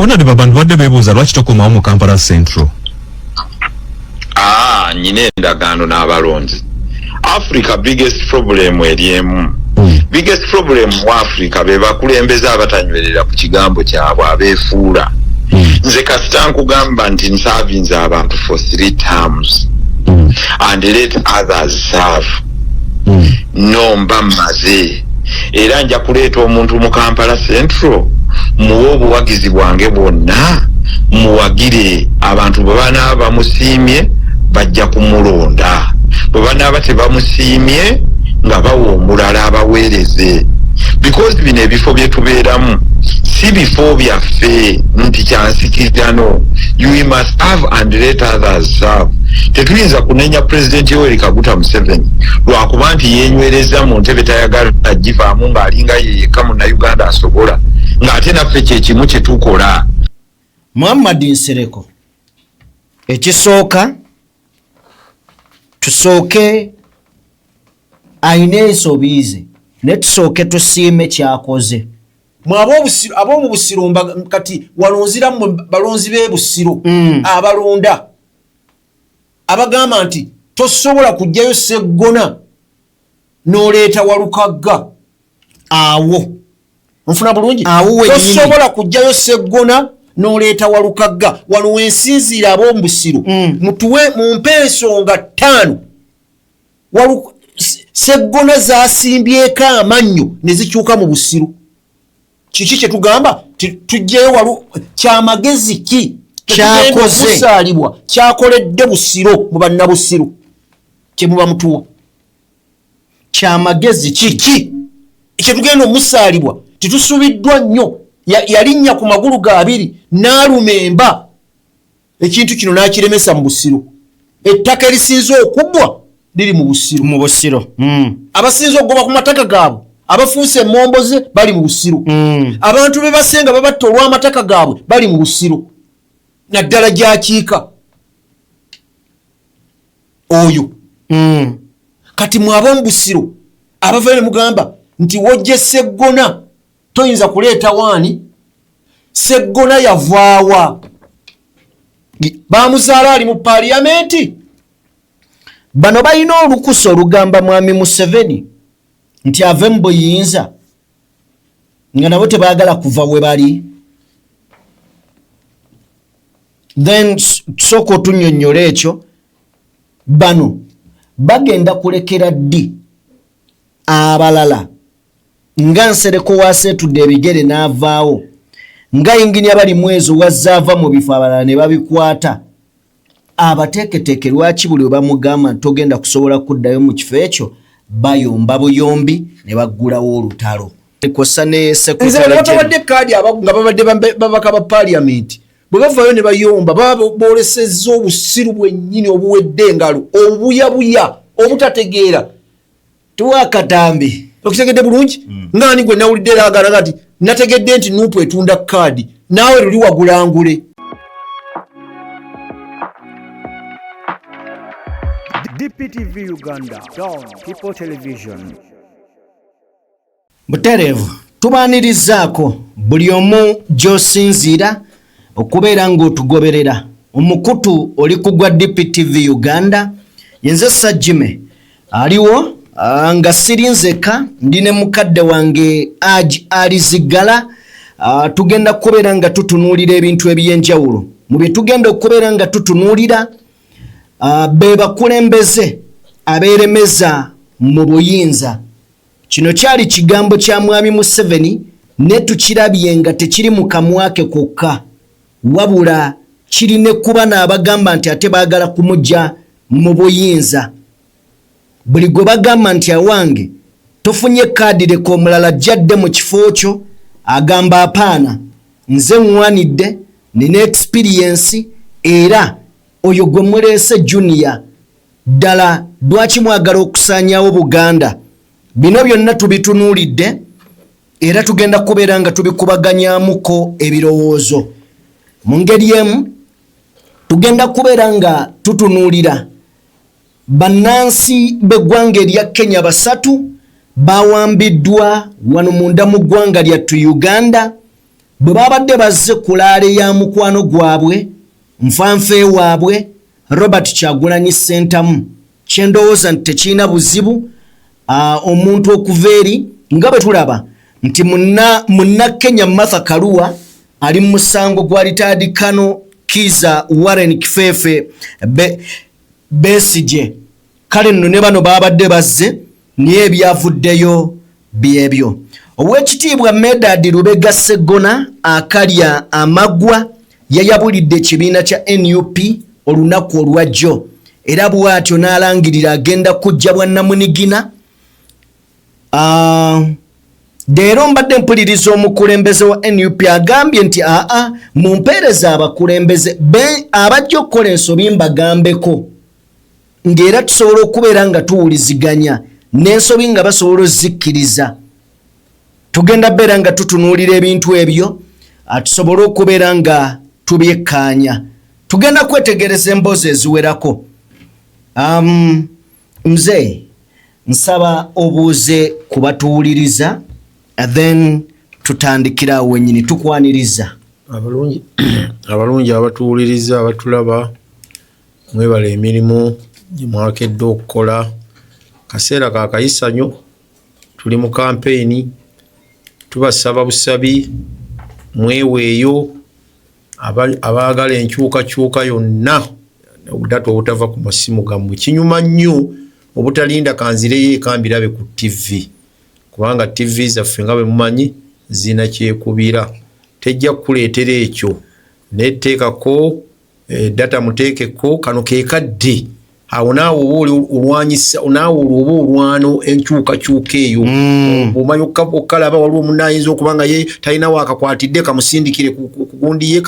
Ona de babantu badde bebuuza lwaki tokomawo mu Kampala Central. Nyine endagaano n'abalonzi. Africa biggest problem eriemu. Biggest problem mu Africa be bakulembeze abatanywerera ku kigambo kyabwe abeefuula. Nze kasita nkugamba nti nsavinze abantu for 3 terms and let others serve. No mba mmaze. Era nja kuleeta omuntu mu Kampala Central muwe obuwagizi bwange bwonna muwagire abantu bwe banaaba bamusiimye bajja kumulonda bwe banaaba tebamusiimye nga bawa omulala abaweereze because bino ebifo bye tubeeramu si bifo byaffe nti kyansikirano you must have and let others serve. Tetuyinza kunenya President Yoweri Kaguta Museveni lwakuba nti yenywereza mu ntebe tayagala agivaamu ng'alinga yeyeka Munnayuganda asobola ng'ate naffe kyekimu kye tukola. Muhammad Nsereko ekisooka tusooke ayina ensobiize ne tusooke tusiime kyakoze ab'omu Busiro kati walonziramu balonzi b'e Busiro abalonda abagamba nti tosobola kujjayo Sseggona n'oleeta Walukagga awo nfuna bulungi tosobola kujjayo Sseggona n'oleeta Walukagga wano wensinziira ab'omu Busiro mutuwe mumpe ensonga 5 Sseggona zasimbyeko amannyo ne zikyuka mu Busiro. Kiki kye tugamba tujjeyo kyamagezi ki kyakoze kusaalibwa kyakoledde Busiro mu bannabusiro kye muba mutuwa kyamagezi kiki kye tugenda omusaalibwa titusubiddwa nnyo yalinnya ku magulu ga 2 n'alumemba ekintu kino n'akiremesa mu Busiro. Ettaka erisinze okubbwa liri mu Busiro. Abasinze okugoba ku mataka gaabwe abafuuse emmomboze bali mu Busiro. Abantu be basenga babatta olw'amataka gaabwe bali mu Busiro. Naddala gy'akiika oyo kati mwab'omu Busiro abava ne mugamba nti wojje Sseggona toyinza kuleeta waani Sseggona yavaawa bamuzaala ali mu Parliament. Bano balina olukusa olugamba Mwami Museveni nti ave mu buyinza nga nabo tebaagala kuva we bali. Then soko tunnyonnyola ekyo bano bagenda kulekera ddi abalala nga Nsereko waaseetudde ebigere n'avaawo nga yinginya bali mwezi wazaava mu bifo abalala ne babikwata abateeketeeke lwaki buli bamugamba togenda kusobola kuddayo mu kifo ekyo bayomba buyombi ne baggulawo olutalo. Kosa ne sekretary kaadi nga babadde babaka ba Parliament bwe bavayo ne bayomba baba boolesezza obusiru bwennyini obuwedde engalo obuyabuya obutategeera tuwakatambi okutegedde bulungi ngani gwe nawulidde laagala kati nategedde nti nupu etunda kaadi naawe luli wagulangule. DPTV Uganda, Dawn People Television. Buterevu tubaanirizaako buli omu gy'osinziira okubeera ng'otugoberera omukutu oli kugwa DPTV Uganda. Yenze Sajjime aliwo nga siri nzeka ndi ne mukadde wange alizigala. Tugenda kubeera nga tutunuulira ebintu eby'enjawulo mu bye tugenda okubeera nga tutunuulira be bakulembeze abeeremeza mu buyinza. Kino kyali kigambo kya Mwami Museveni ne tukirabye nga tekiri mu kamwake kokka wabula kirine kuba n'abagamba nti ate baagala kumujja mu buyinza. Buli gwe bagamba nti awange tofunye kaadi leka omulala jjadde mu kifo kyo agamba apaana nze nwanidde nina experience era oyo gwe muleese junior ddala lwaki mwagala okusaanyaawo Buganda. Bino byonna tubitunuulidde era tugenda kubeera nga tubikubaganyamuko ebirowoozo. Mu ngeri emu tugenda kubeera nga tutunuulira bannansi b'eggwanga erya Kenya 3 bawambiddwa wano munda mu ggwanga lyattu Uganda bwe babadde bazze kulaale ya mukwano gwabwe nfanfe waabwe Robert Kyagulanyi Ssentamu kyendowooza nti tekirina buzibu omuntu okuva eri nga bwe tulaba nti munna Kenya Martha Karua ali mu musango gwa retired Colonel Kiza Warren Kifefe Besigye kale nno ne bano babadde bazze niye ebyavuddeyo byebyo. Owekitiibwa Medad Lubega Sseggona akalya amagwa yayabulidde ekibiina kya NUP olunaku olwajjo era bw'atyo n'alangirira agenda kujja bwannamunigina. Leero mbadde mpuliriza omukulembeze wa NUP agambye nti mumpeereza abakulembeze abajja okukola ensobi mbagambeko ng'era tusobola okubeera nga tuwuliziganya n'ensobi nga basobola ozikkiriza. Tugenda beera nga tutunuulira ebintu ebyo tusobole okubeera nga tubyekkaanya. Tugenda kwetegereza emboozi eziwerako. Mzee nsaba obuuze kubatuwuliriza then tutandikira awo wennyini tukwaniriza. Abalungi abatuwuliriza abatulaba mwebala emirimu gye mwakedde okukola. Kaseera ka kayisanyo tuli mu kampeyini. Tubasaba busabi mweweeyo abaagala enkyukakyuka yonna obudatu obutava ku masimu gammwe. Kinyuma nnyo obutalinda kanzireyo ekambirabe ku TV kubanga TV zaffe nga bwe mumanyi zina kyekubira. Tejja kukuleetera ekyo neteekako data muteekeko kano keekadde awo naawe oba olwanyisa naawe olwoba olwano enkyukakyuka eyo omanyi okkalaba waliwo omunna ayinza okuba nga ye talina waakakwatidde kamusindikire ku gundi ye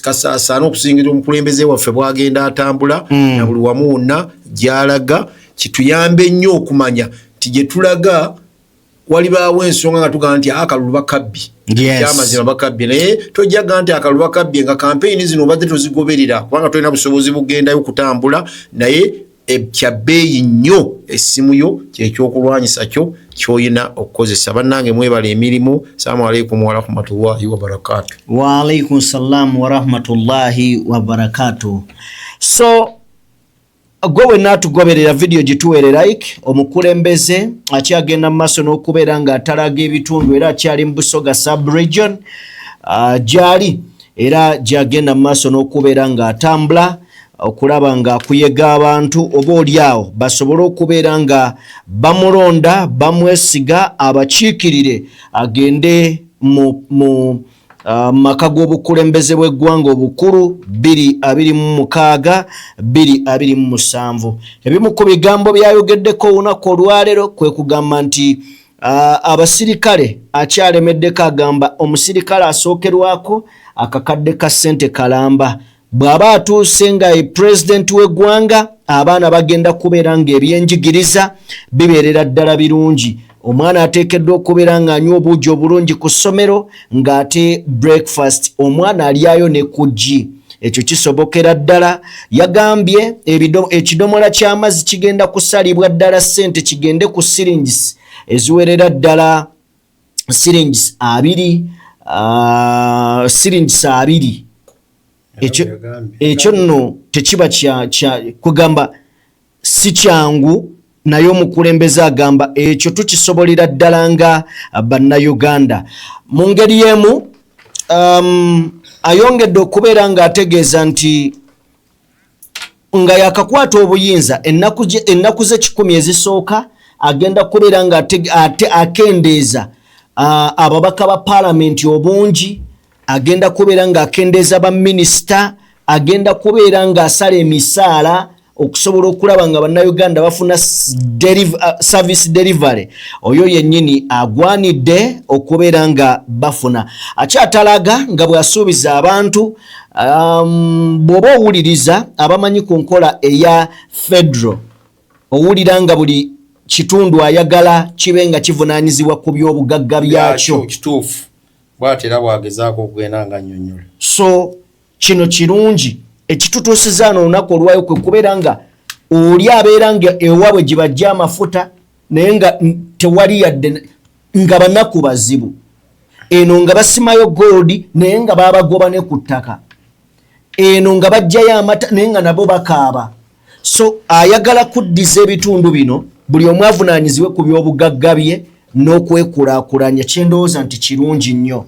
kasaasaana okusingira omukulembeze waffe bwagenda atambula na buli wamu wonna gy'alaga. Kituyambe nnyo okumanya nti gye tulaga walibaawo ensonga nga tugamba nti akalulu bakabbi kyamazima bakabbi naye tojjaga nti akalulu bakabbi nga kampeyini zino obadde tozigoberera kubanga tolina busobozi bugendayo kutambula naye ekyabbeeyi nnyo essimu yo kyekyokulwanyisa kyo kyoyina okukozesa. Bannange mwebala emirimu. Assalamu alaikum warahmatullahi wabarakatuh. Wa alaikum salam warahmatullahi wabarakatuh. So gwe natugoberera video gituwere like omukulembeze akyagenda maaso n'okubeera nga atalaga ebitundu era akyali mu Busoga sub-region gyali era gyagenda maaso n'okubeera nga atambula okulaba nga akuyega abantu oba oliawo basobole okubeera nga bamulonda bamwesiga abakiikirire agende mu maka g'obukulembeze bw'eggwanga obukulu 2026 2027. Ebimu ku bigambo byayogeddeko olunaku olwaleero kwe kugamba nti abasirikale akyalemeddeko agamba omusirikale asookerwako akakadde ka ssente kalamba bw'aba atuuse nga pulezidenti w'eggwanga abaana bagenda kubeera nga ebyenjigiriza bibeerera ddala birungi. Omwana ateekeddwa okubeera nga anywa obuugi obulungi ku ssomero ng'ate breakfast omwana alyayo ne kuggi. Ekyo kisobokera ddala. Yagambye ekidomola ky'amazzi kigenda kusalibwa ddala ssente kigende ku syringes eziwerera ddala syringes 2. Ekyo nno tekiba kugamba si kyangu naye omukulembeze agamba ekyo tukisobolera ddala nga bannayuganda. Mu ngeri y'emu ayongedde okubeera nga ategeeza nti nga yakakwata obuyinza ennaku ze 10 ezisooka agenda kubeera nga akendeeza ababaka ba paalamenti obungi, agenda kubeera nga akendeeza baminisita, agenda kubeera nga asala emisaala okusobola okulaba nga bannayuganda bafuna service delivery. Oyo yennyini agwanidde okubeera nga bafuna. Akyatalaga nga bw'asuubiza abantu bw'oba owuliriza abamanyi ku nkola eya federal owulira nga buli kitundu ayagala kibe nga kivunaanyizibwa ku by'obugagga byakyo. Kituufu bw'atera bwagezaako okugenda nga nnyonnyola. So kino kirungi. Ekitutuusiza n'olunaku olwayo kwe kubeera nga oli abeera nga ewaabwe gye bajja amafuta naye nga tewali yadde nga banaku bazibu. eno nga basimayo gold naye nga babagoba ne ku ttaka, eno nga bajjayo amata naye nga nabo bakaaba. So ayagala kuddiza ebitundu bino buli omu avunaanyizibwe ku byobugagga bye n'okwekulaakulanya, kyendowooza nti kirungi nnyo.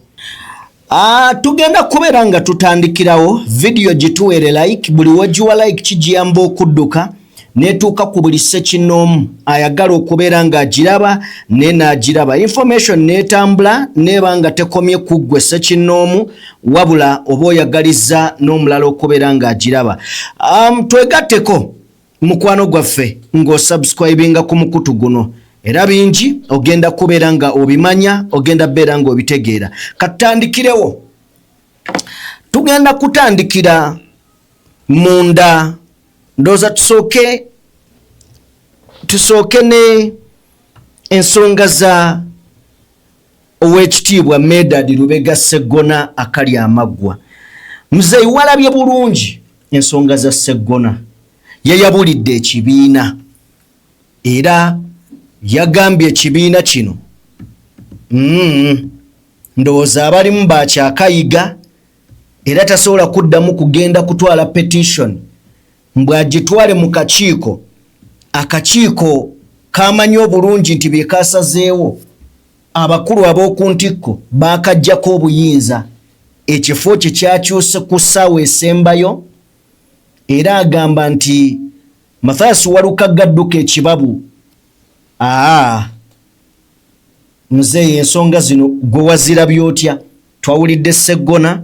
Tugenda kubeera nga tutandikirawo vidiyo gituwere like, buli wegiwa like kigiyamba okudduka netuuka ku buli ssekinnoomu ayagala okubeera ng'agiraba ne n'agiraba. Information netambula neba nga tekomye ku ggwe ssekinnoomu wabula oba oyagaliza n'omulala okubeera ng'agiraba. Twegatteko mukwano gwaffe ng'osubscribinga ku mukutu guno, era bingi ogenda kubeera nga obimanya, ogenda beera nga obitegeera. Katandikirewo, tugenda kutandikira munda, ndooza tusooke ne ensonga za Oweekitiibwa Medard Lubega Sseggona akali amaggwa. Muzeeyi walabye bulungi ensonga za Sseggona, yayabulidde ekibiina era yagambye ekibiina kino ndowooza abalimu bakyakayiga era tasobola kuddamu kugenda kutwala petition mbw'agitwale mu kakiiko. Akakiiko kamanyi obulungi nti bye kasazeewo abakulu ab'oku ntikko baakaggyako obuyinza, ekifo kye kyakyuse ku ssaawa esembayo, era agamba nti Mathias Walukaga adduka ekibabu. Muzeeyi ensonga zino gwe wazirabye otya? Twawulidde Sseggona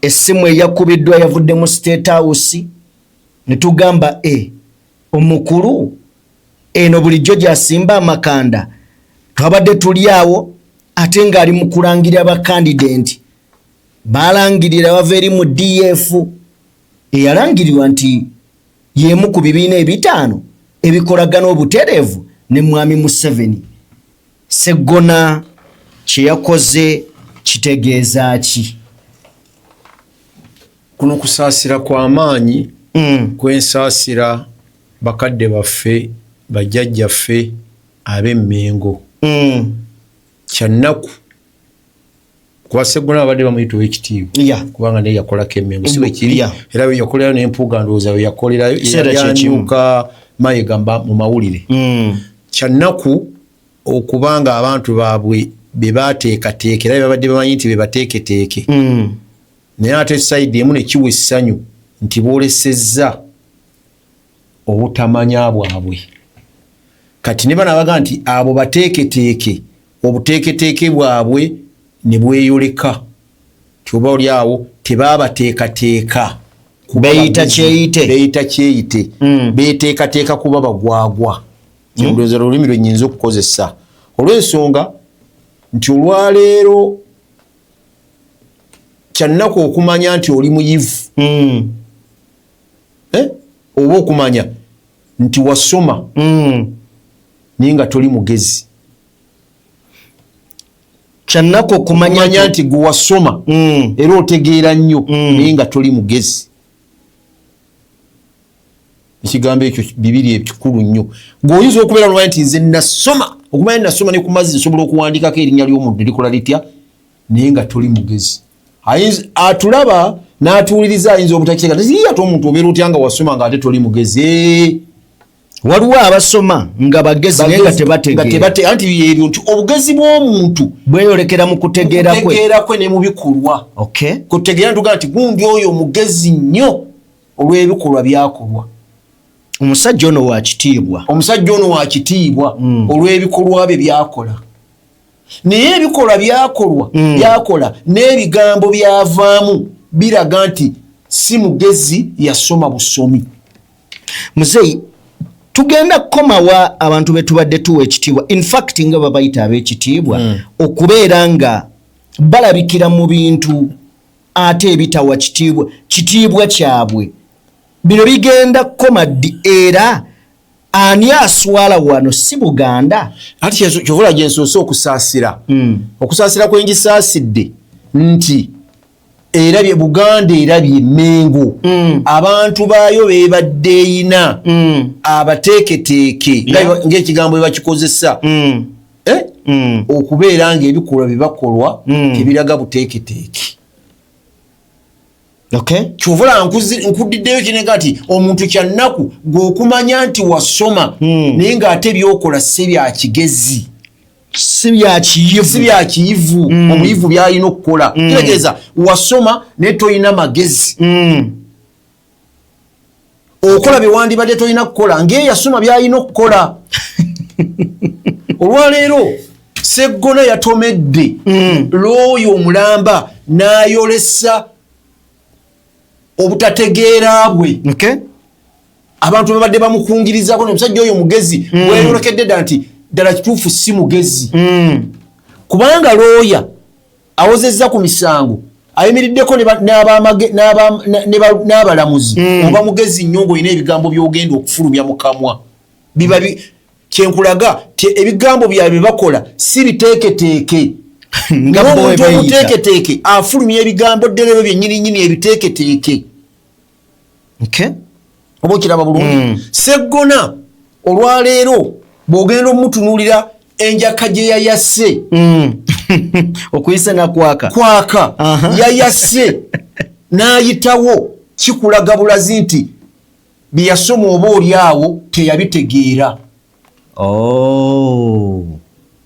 essimu eyakubiddwa yavudde mu State House ne tugamba omukulu eno bulijjo gyasimba amakanda, twabadde tuli awo ate ng'ali mu kulangirira bakandidenti, balangirira bava eri mu DF eyalangirirwa nti y'emu ku bibiina ebitaano ebikolagana obutereevu ne Mwami Museveni. Sseggona kye yakoze kitegeeza ki? Kuno kusaasira kw'amaanyi kwensaasira bakadde baffe bajjajjaffe ab'Emmengo. Kyannaku kuba Sseggona abadde bamuyita Oweekitiibwa kubanga naye yakolako Emmengo si bwe kiri, era bwe yakolerayo n'Empuuga ndowooza bwe yakolerayo yanyuka Mayiga mu mawulire. Kyannaku okubanga abantu baabwe be baateekateeka era babadde bamanyi nti be bateeketeeke, naye ate sayidi emu ne kiwa essanyu nti boolesezza obutamanya bwabwe. Kati ne banabaga nti abo bateeketeeke obuteeketeeke bwabwe ne bweyoleka, tioba oli awo tebaabateekateeka beyita kyeyite beeteekateeka kuba bagwagwa. Ndowooza olulimi lwe nnyinza okukozesa olw'ensonga nti olwaleero kyannaku okumanya nti oli muyivu oba okumanya nti wasoma naye nga toli mugezi. Kyannaku okumanya nti gwe wasoma era otegeera nnyo naye nga toli mugezi. Ekigambo ekyo bibiri ekikulu nnyo. Ng'oyinza okubeera n'omanya nti nze nasoma, okumanya nasoma ne ku mazzi nsobola okuwandiikako erinnya ly'omuntu likola litya, naye nga toli mugezi. Atulaba n'atuwuliriza ayinza obutakiteeka nti ate omuntu obeera otya nga wasoma nga ate toli mugezi. Waliwo abasoma nga bagezi naye nga tebategeera. Anti ebyo nti obugezi bw'omuntu bweyolekera mu kutegeera kwe ne mu bikolwa. Kutegeera ntugaa nti gundi oyo mugezi nnyo olw'ebikolwa byakolwa. Omusajja ono wa kitiibwa. Olw'ebikolwa bye byakola. Naye ebikolwa byakola n'ebigambo byavaamu biraga nti si mugezi, yasoma busomi. Muzeeyi, tugenda kukomawa abantu be tubadde tuwa ekitiibwa, in fact nga babayita ab'ekitiibwa, okubeera nga balabikira mu bintu ate ebitawa kitiibwa kyabwe. Bino bigenda kukoma ddi era ani aswala wano si Buganda? Ati kyovula gye nsoose okusaasira. Okusaasira kwe ngisaasidde nti erabye Buganda erabye Emmengo. Abantu baayo beebadde eyina abateeketeeke ng'ekigambo bwe bakikozesa. okubeera ng'ebikolwa bibakolwa tebiraga buteeketeeke. Kyovula nkudiddeyo kinega nti omuntu kyannaku gw'okumanya nti wasoma naye ng'ate byokola si bya kigezi si bya kiyivu omuyivu byalina okukola kitegeeza wasoma naye toyina magezi okola byewandibadde toyina kukola ng'eyasoma byalina okukola. Olwaleero Sseggona yatomedde looyo omulamba n'ayolesa obutategeera bwe abantu babadde bamukungirizaako omusajja oyo mugezi weyolekedde dda nti ddala kituufu si mugezi kubanga looya awozezza ku misango ayimiriddeko n'abalamuzi oba mugezi nnyo ng'olina ebigambo by'ogenda okufulumya mu kamwa biba kyenkulaga ebigambo byabwe bakola si biteeketeeke ng'omuntu omuteeketeeke afulumya ebigambo dderebe byennyininyini ebiteeketeeke. Oba okiraba bulungi. Sseggona olwaleero bw'ogenda omutunuulira enjaka gye yayasse okuyisa nakwaka yayasse n'ayitawo kikulaga bulazi nti bye yasoma oba oli awo teyabitegeera.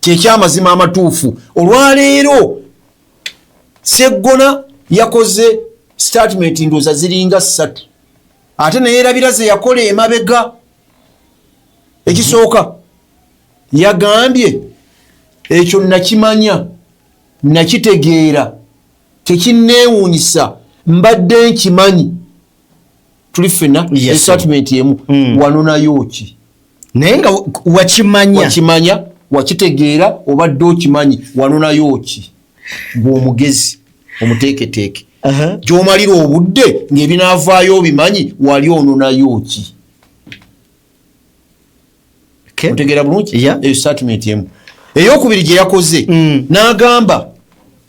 Kyekyamazima amatuufu. Olwaleero Sseggona yakoze statement ndooza ziringa 3 ate neyeerabira ze yakola emabega. Ekisooka yagambye ekyo nakimanya nakitegeera tekinneewuunyisa mbadde nkimanyi tuli ffenna statement emu wano nayo ki naye nga wakimanya wakitegeera obadde okimanyi wano nayo ki gw'omugezi omuteeketeeke gy'omalira obudde ng'ebinaavaayo obimanyi wali ono nayo ki. Otegeera bulungi eyo statement emu. Eyokubiri gye yakoze n'agamba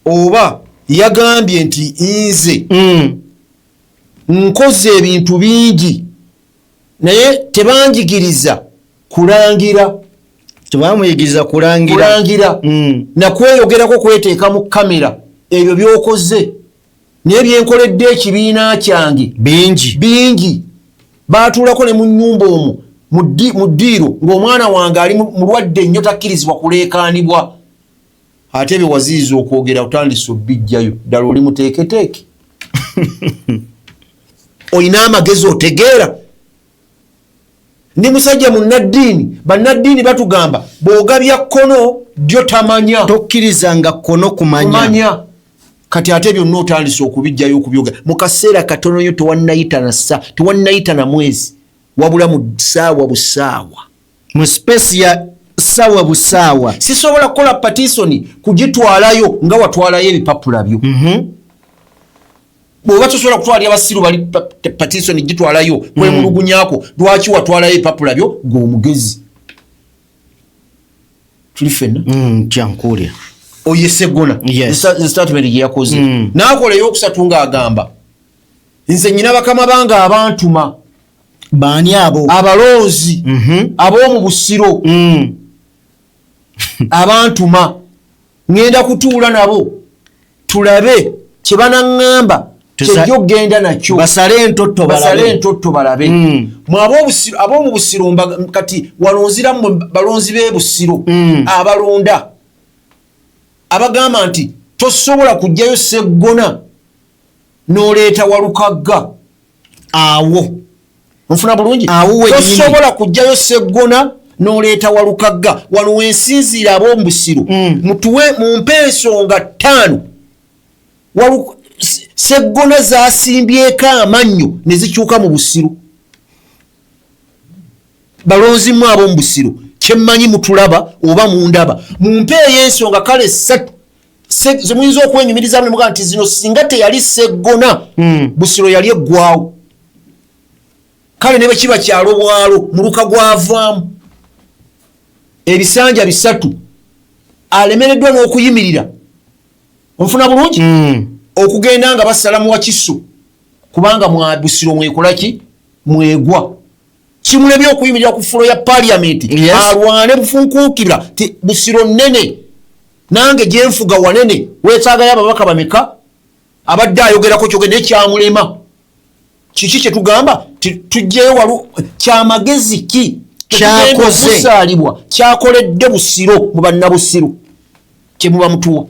oba yagambye nti nze nkoze ebintu bingi naye tebanjigiriza kulangira nakweyogerako kweteeka mu kamera ebyo by'okoze naye byenkoledde ekibiina kyange bingi baatuulako ne mu nnyumba omwo mu ddiiro ng'omwana wange ali mulwadde nnyo takkirizibwa kuleekaanibwa ate bye waziyiza okwogera otandise obbijjayo ddala oli muteeketeeke olina amagezi otegeera. Ndi musajja munnaddiini bannaddiini batugamba bw'ogabya kkono ddyo tamanya tokkirizanga kkono kumanya kati ate byonna otandise okubijjayo okubyogera mu kaseera katono yo tewannayita na mwezi wabula mu ssaawa busaawa mu space ya ssaawa busaawa sisobola kukola patisoni kugitwalayo nga watwalayo ebipapula byo bw'oba tosobola kutwalira abasiru bali patisoni gitwalayo kwemulugunyako lwaki watwalayo ebipapula byo ng'omugezi tuli ffenna kyankuulira oye Sseggona statement gye yakoze n'akola ey'okusatu ng'agamba nze nnyina bakama bange abantuma baani abo abaloozi ab'omu busiro abantuma ngenda kutuula nabo tulabe kye banaŋŋamba kyejja okgenda nakyo basale entotto balabe mwe ab'omu busiro kati walonziramu balonzi b'e busiro abalonda abagamba nti tosobola kujjayo Sseggona n'oleeta walukagga awo nfuna bulungi tosobola kujjayo Sseggona n'oleeta walukagga wano wensinziira ab'omu busiro mumpe ensonga 5 Sseggona zasimbyeko amannyo ne zikyuka mu busiro balonzimu ab'omu busiro kyemmanyi mutulaba oba mundaba mumpe ey'ensonga kale 3 zemuyinza okwenyumiriza muga nti zino singa teyali Sseggona busiro yali eggwawo kale ne bwe kiba kyalo bwalo muluka gwavaamu ebisanja 3 alemereddwa n'okuyimirira onfuna bulungi okugenda nga basala mu Wakiso kubanga mwabusiro mwekolaki mwegwa kimulebye okuyimirira ku fulo ya parliament alwane bufunkuukira ti Busiro nnene nange gyenfuga wanene weetaagayo ababaka bameka abadde ayogerako kyogere naye kyamulema kiki kye tugamba tujjeyo kyamagezi ki kyakozesaalibwa kyakoledde Busiro mu bannabusiru kye muba mutuwa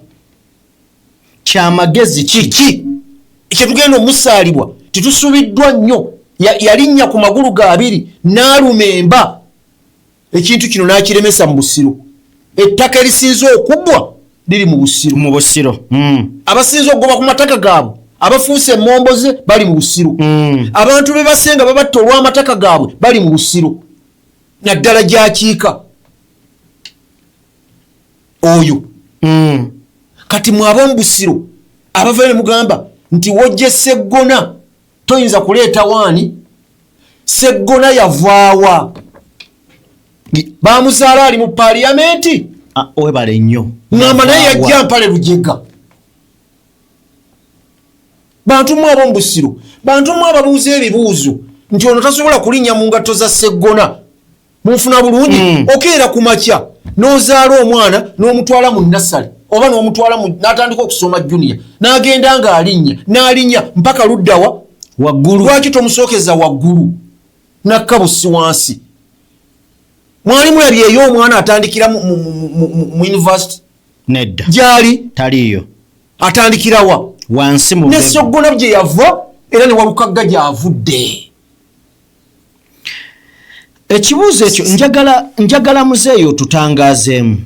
kyamagezi kiki kyetugenda omusaalibwa titusubiddwa nnyo yalinnya ku magulu ga abiri n'alumemba ekintu kino n'akiremesa mu Busiro ettaka erisinze okubbwa liri mu Busiro abasinze okugoba ku mataka gaabwe abafuuse emmomboze bali mu Busiro abantu be basenga babatta olw'amataka gaabwe bali mu Busiro naddala gyakiika oyo kati mwaba mu Busiro abavayo ne mugamba nti wojje Sseggona toyinza kuleeta waani Sseggona yavaawa bamuzaala ali mu parliamenti webale nnyo ngamba naye yajja Mpale Lujega bantu mu ab'omu Busiro bantu mu ababuuza ebibuuzo nti ono tasobola kulinnya mu ngatto za Sseggona munfuna bulungi okeera ku makya n'ozaala omwana n'omutwala mu nasale oba n'omutwala n'atandika okusoma junior n'agenda n'alinnya mpaka luddawa waggulu lwaki tomusookeza waggulu nakkabusi wansi mwali mulabyeyo omwana atandikira mu university nedda gyali taliyo atandikirawa wansi mu ne Sseggona gye yava era ne walukagga gy'avudde. Ekibuuzo ekyo njagala muzeeyo tutangaazeemu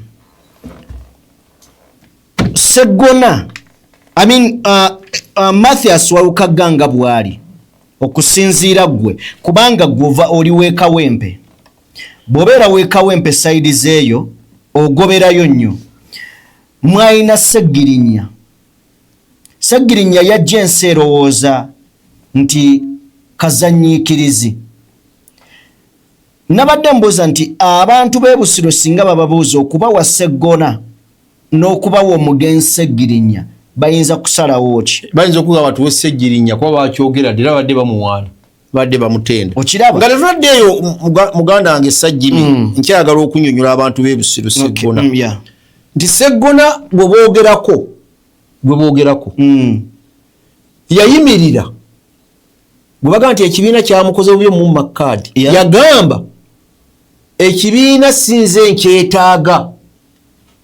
Sseggona Mathias Walukagga nga bwali okusinziira gwe kubanga gwova oli weekawempe bw'obeera weekawempe sayidi zeeyo ogoberayo nnyo mwalina Sseggirinya yajja ensi erowooza nti kazanyiikirizi nabadde mbuuza nti abantu b'e Busiro singa bababuuza okubawa Sseggona n'okubawa omugenzi Sseggirinya bayinza kusalawo ki bayinza okuga batuwe Sseggirinya kuba bakyogera ddala badde bamuwaana badde bamutenda okiraba nga tetuddeeyo muganda wange Sajjimi nkyayagala okunnyonnyola abantu b'e Busiro Sseggona nti Sseggona gwe boogerako yayimirira gwe baga nti ekibiina kyamukoze bubi mu makkaadi yagamba ekibiina sinze nkyetaaga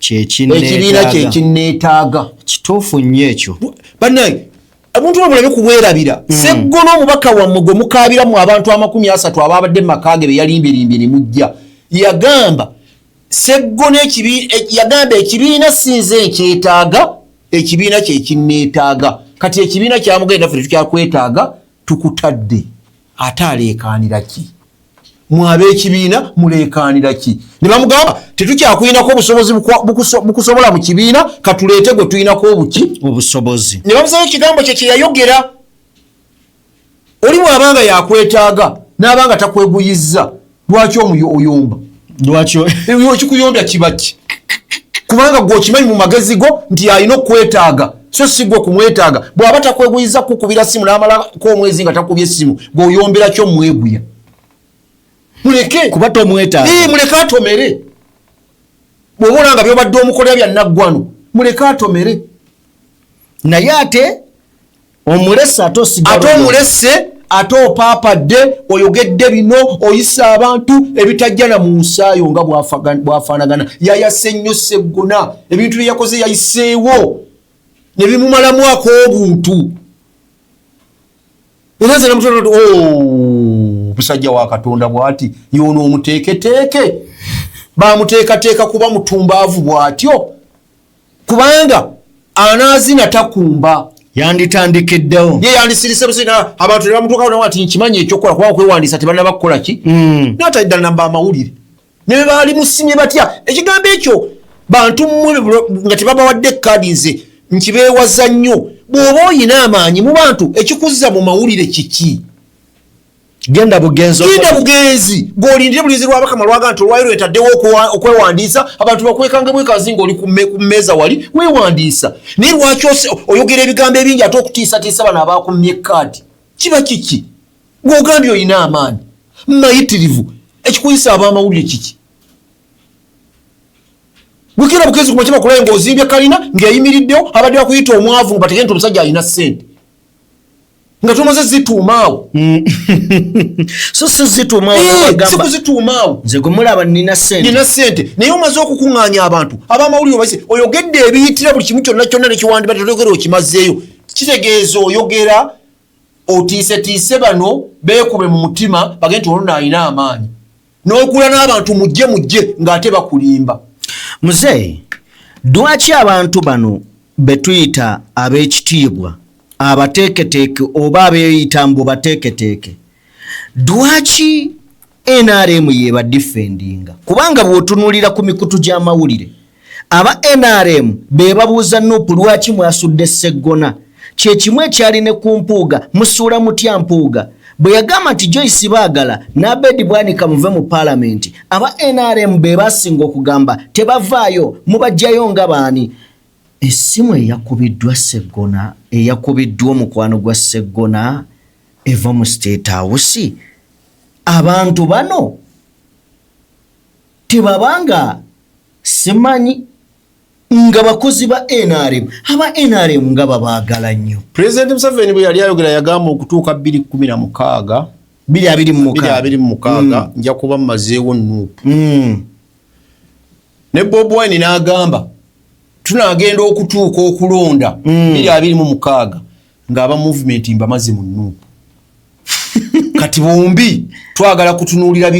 ekibiina kyekinneetaaga kituufu nnyo ekyo bannaye abantu bamulabe kubwerabira Sseggona omubaka wammwe gwe mukaabiramu abantu 30 ababadde mu makaage be yalimbirimbye ne mujja yagamba Sseggona yagamba ekibiina sinze nkyetaaga ekibiina kyekinneetaaga kati ekibiina kyamugenda ffe tukyakwetaaga tukutadde ate aleekaanira ki mwabe ekibiina muleekaanira ki ne bamugamba tetukyakuyinako obusobozi bukusobola mu kibiina katuleete gwe tuyinako obusobozi ne bamusayo ekigambo kye kyeyayogera oli bw'abanga yakwetaaga n'abanga takweguyizza lwaki oyomba lwaki ekikuyombya kiba ki kubanga gw'okimanyi mu magezi go nti alina okwetaaga so si gwe kumwetaaga bw'aba takweguyizza kukubira simu n'amalako omwezi nga takubye essimu gw'oyombera kyo mweguya muleke kuba tomwetaaga muleke atomere bw'oba olanga by'obadde omukolera bya naggwano muleke atomere naye ate omulese ate omulese ate opaapadde oyogedde bino oyisa abantu ebitajja na mu nsaayo nga bwafaanagana yayase nnyo Sseggona ebintu bye yakoze yayiseewo ne bimumalamu ak'obuntu era nze namutonda musajja wa Katonda bw'ati yono omuteeketeeke bamuteekateeka kuba mutumbaavu bw'atyo kubanga anaazina takumba yanditandikiddewo ye yandisirise busina abantu ne bamutuukawo nawe ati nkimanyi ekyokukola kubanga okwewandiisa tebalina kukola ki n'atadda namba amawulire ne bwe baali musimye batya ekigambo ekyo bantu mmwe nga tebabawadde kaadi nze nkibeewaza nnyo bw'oba oyina amaanyi mu bantu ekikuzza mu mawulire kiki genda bugenzi ng'olindire bulinzi lwabakama lwaga nti olwayo lwetaddewo okwewandiisa abantu bakwekanga bwekazi ng'oli ku mmeeza wali weewandiisa naye lwaki oyogera ebigambo ebingi ate okutiisatiisa bano abakumye kaadi kiba kiki ng'ogambye oyina amaanyi mayitirivu ekikuyisa abamawulire kiki bukira bukezi ku makima kulaye ng'ozimbye kalina ng'eyimiriddewo abadde bakuyita omwavu nga bategente omusajja alina ssente nga tumaze zituumaawo so sizituumaawo sikuzituumaawo nze gwe mulaba nina ssente naye omaze okukuŋŋaanya abantu abamawulire obaise oyogedde ebiyitira buli kimu kyonna kyonna nekiwandibadde toyogera okimazeeyo kitegeeza oyogera otiisetiise bano beekube mu mutima bagende nti olwo alina amaanyi n'okula n'abantu mujje ng'ate bakulimba muzeeyi lwaki abantu bano betuyita ab'ekitiibwa abateeketeeke oba abeeyita mbu bateeketeeke lwaki NRM yeba defendinga kubanga bw'otunuulira ku mikutu gy'amawulire aba NRM be babuuza Nuupu lwaki mwasudde Sseggona kye kimu ekyali ne ku Mpuuga musuula mutya Mpuuga bwe yagamba nti Joyce Baagala n'Abedi Bwanika muve mu Paalamenti aba NRM be basinga okugamba tebavaayo mubajjayo nga baani essimu eyakubiddwa Sseggona eyakubiddwa omukwano gwa Sseggona eva mu State House abantu bano tebabanga simanyi nga bakozi ba NRM aba NRM nga babaagala nnyo President Museveni bwe yali ayogera yagamba okutuuka 2016 nja kuba mmazeewo Nuupu ne Bobi Wine n'agamba tunagenda okutuuka okulonda 2026 ng'aba movement mbamaze mu Nuupu kati bombi twagala kutunuulira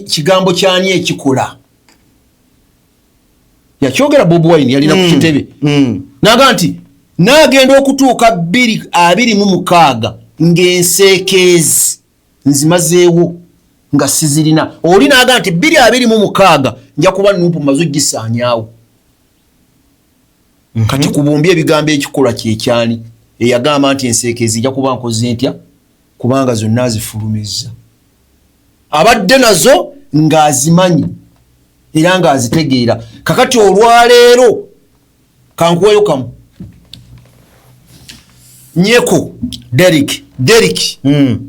kigambo kyani ekikola yakyogera Bobi Wine yalina ku kitebe n'agamba nti nagenda okutuuka 2026 ng'enseekeezi nzimazeewo nga sizirina oli n'agamba nti 2026 nja kuba Nuupu maze gisaanyaawo kati kubombi ebigambo ekikola kyekyani eyagamba nti enseekeezi ija kuba nkoze ntya kubanga zonna azifulumizza abadde nazo ng'azimanyi era ng'azitegeera kakati olwaleero kankuweyo kamu Nyeko Derrick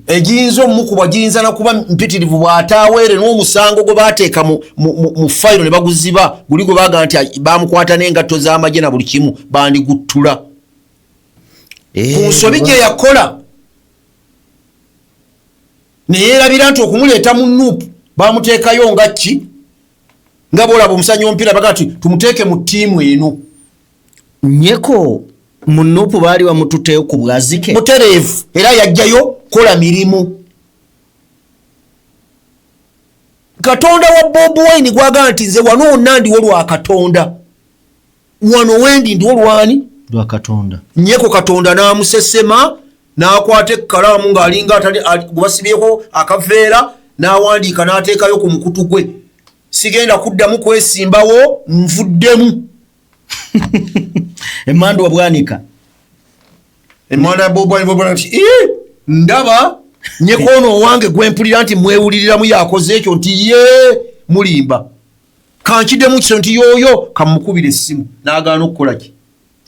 ejiyinza omukuba giyinza nakuba mpitirivu bw'ataaweere n'omusango gwe baateeka mu fayiro ne baguziba guli gwe baagamba nti baamukwata n'engatto z'amagye na buli kimu bandiguttula ku nsobi gye yakola neyeerabira nti okumuleeta mu Nuupu baamuteekayo nga ki nga boolaba omusanyi w'omupiira baga nti tumuteeke mu ttiimu eno Nyeko mu Nuupu baali bamututeyo ku bwazike mutereevu era yajjayo kola mirimu Katonda wa Bobi Wine gwagamba nti nze wano wonna ndiwo lwa Katonda wano wendi ndiwo lwani lwa Katonda Nyeko Katonda n'amusesema n'akwata ekkalaamu ng'alinga gwasibyeko akaveera n'awandiika n'ateekayo ku mukutu gwe sigenda kuddamu kwesimbawo nvuddemu Emmandu Bwanika Emmandu Bobi Wine nti ndaba Nyeko ono owange gwempulira nti mwewuliriramu yakoze ekyo nti ye mulimba kankiddemu kiso nti yooyo kamukubira essimu n'agaana okukola ki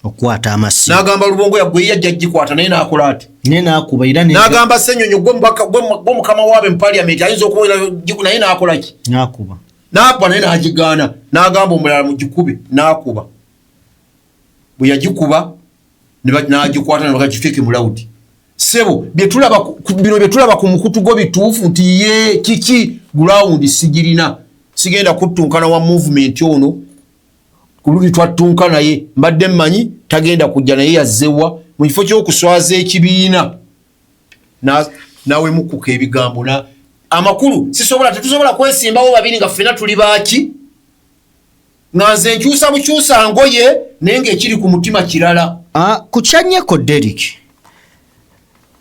okwata amasimu n'agamba Lubongo yagwe yajja gikwata naye n'akola ati n'akuba era n'agamba Ssenyonyo gwe mukama waabe mu Parliament ayinza okubeera naye n'akola ki n'akuba n'akuba naye n'agigaana n'agamba omulala mugikube n'akuba bwe yagikuba n'agikwata nebagagiteeke mu lawudi sebo bino bye tulaba ku mukutu gwo bituufu nti ye kiki gulawundi sigirina sigenda kuttunkana wa movement ono kulugi twattunka naye mbadde mmanyi tagenda kujja naye yazzewa mu kifo ky'okuswaza ekibiina nawe mukuka ebigambo amakulu tetusobola kwesimbawo babiri nga ffena tuli baaki nga nze nkyusa bukyusa ngoye naye ng'ekiri ku mutima kirala ku kya Nyeko Derrick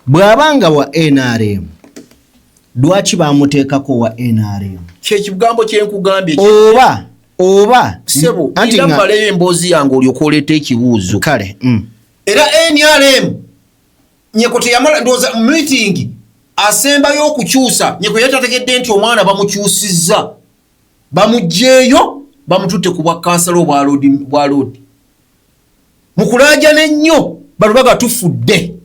bw'abanga wa NRM lwaki baamuteekako wa NRM kyekigambo kyenkugambye oba sebo ndambaleyo emboozi yange olyoka oleeta ekibuuzo kale era NRM Nyeko teyamala ndowooza meeting asembayo okukyusa Nyeko yatategedde nti omwana bamukyusizza bamugjeeyo bamututte ku bwa kansala obwa loodi mu kulaajana ennyo balubaga tufudde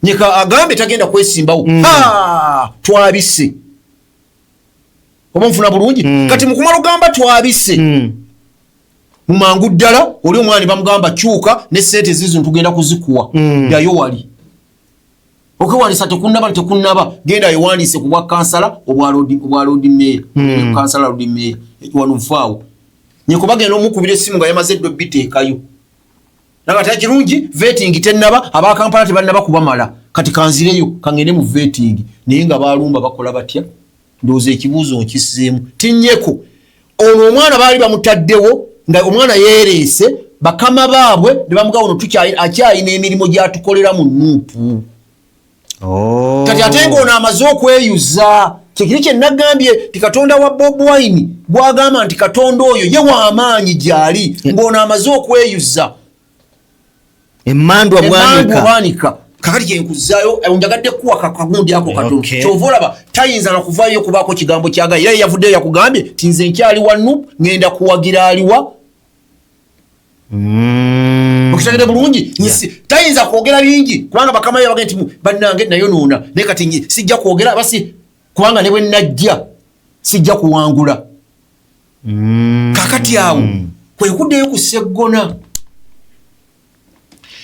Nyeka agambe tagenda kwesimbawo. Twabise. Oba nfuna bulungi. Kati mukumala ogamba twabise. Mumangu ddala oli omwani bamugamba kyuka ne sente zizo ntugenda kuzikuwa. Yayo wali. Okewandisa tekunaba genda yewandise ku bwa kansala obwa road mayor. Kansala road mayor. Wanufaawo. Nyeko bagenda omukubira essimu nga yamaze eddo biteekayo. Nakati kirungi vetting tennaba aba Kampala tebannaba kubamala. Kati kanzireyo kangende mu vetting naye nga balumba bakola batya. Ndoze ekibuuzo nkisizeemu. Tinnyeko ono omwana baali bamutaddewo nga omwana yeerese bakama baabwe ne bamuga ono akyalina emirimu gyatukolera mu Nuupu. Kati ate ng'ono amaze okweyuza. Kikiri kye nagambye ti Katonda wa Bob Wine gwagamba nti Katonda oyo ye w'amaanyi gy'ali ng'ono amaze okweyuza. Emmandwa bwanika. Kakati kyenkuzaayo onjagadde kuwa kagundi ako katono. Kyova olaba tayinza na kuvaayo kubaako kigambo kyagaye. Era yavuddeyo yakugambye ti nze nkyali wa Nuupu ngenda kuwagira aliwa. Okitegedde bulungi tayinza kwogera bingi kubanga bakama ye bagenda nti bannange nayonoona naye kati sijja kwogera basi kubanga ne bwe najja sijja kuwangula. Kakati awo kwe kuddeyo ku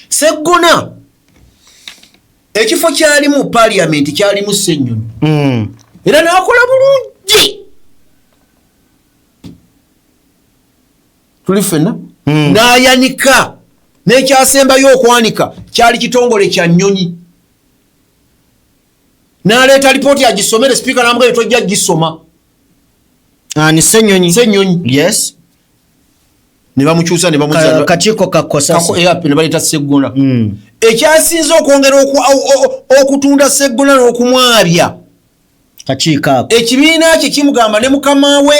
Sseggona ekifo kyali mu parliament kyali mu Ssenyonyi era n'akola bulungi. Tuli ffenna n'ayanika n'ekyasembayo okwanika kyali kitongole kya Nnyonyi. N'aleeta lipooti agisomere sipiika n'amugaye tojja gisoma. Ni Ssenyonyi. Yes. Ne bamukyusa ne bamuza kakiiko kakosasa. Ne baleeta Sseggona. Ekyasinze okwongera okutunda Sseggona n'okumwabya. Kakiiko ako. Ekibiina kye kimugamba ne mukama we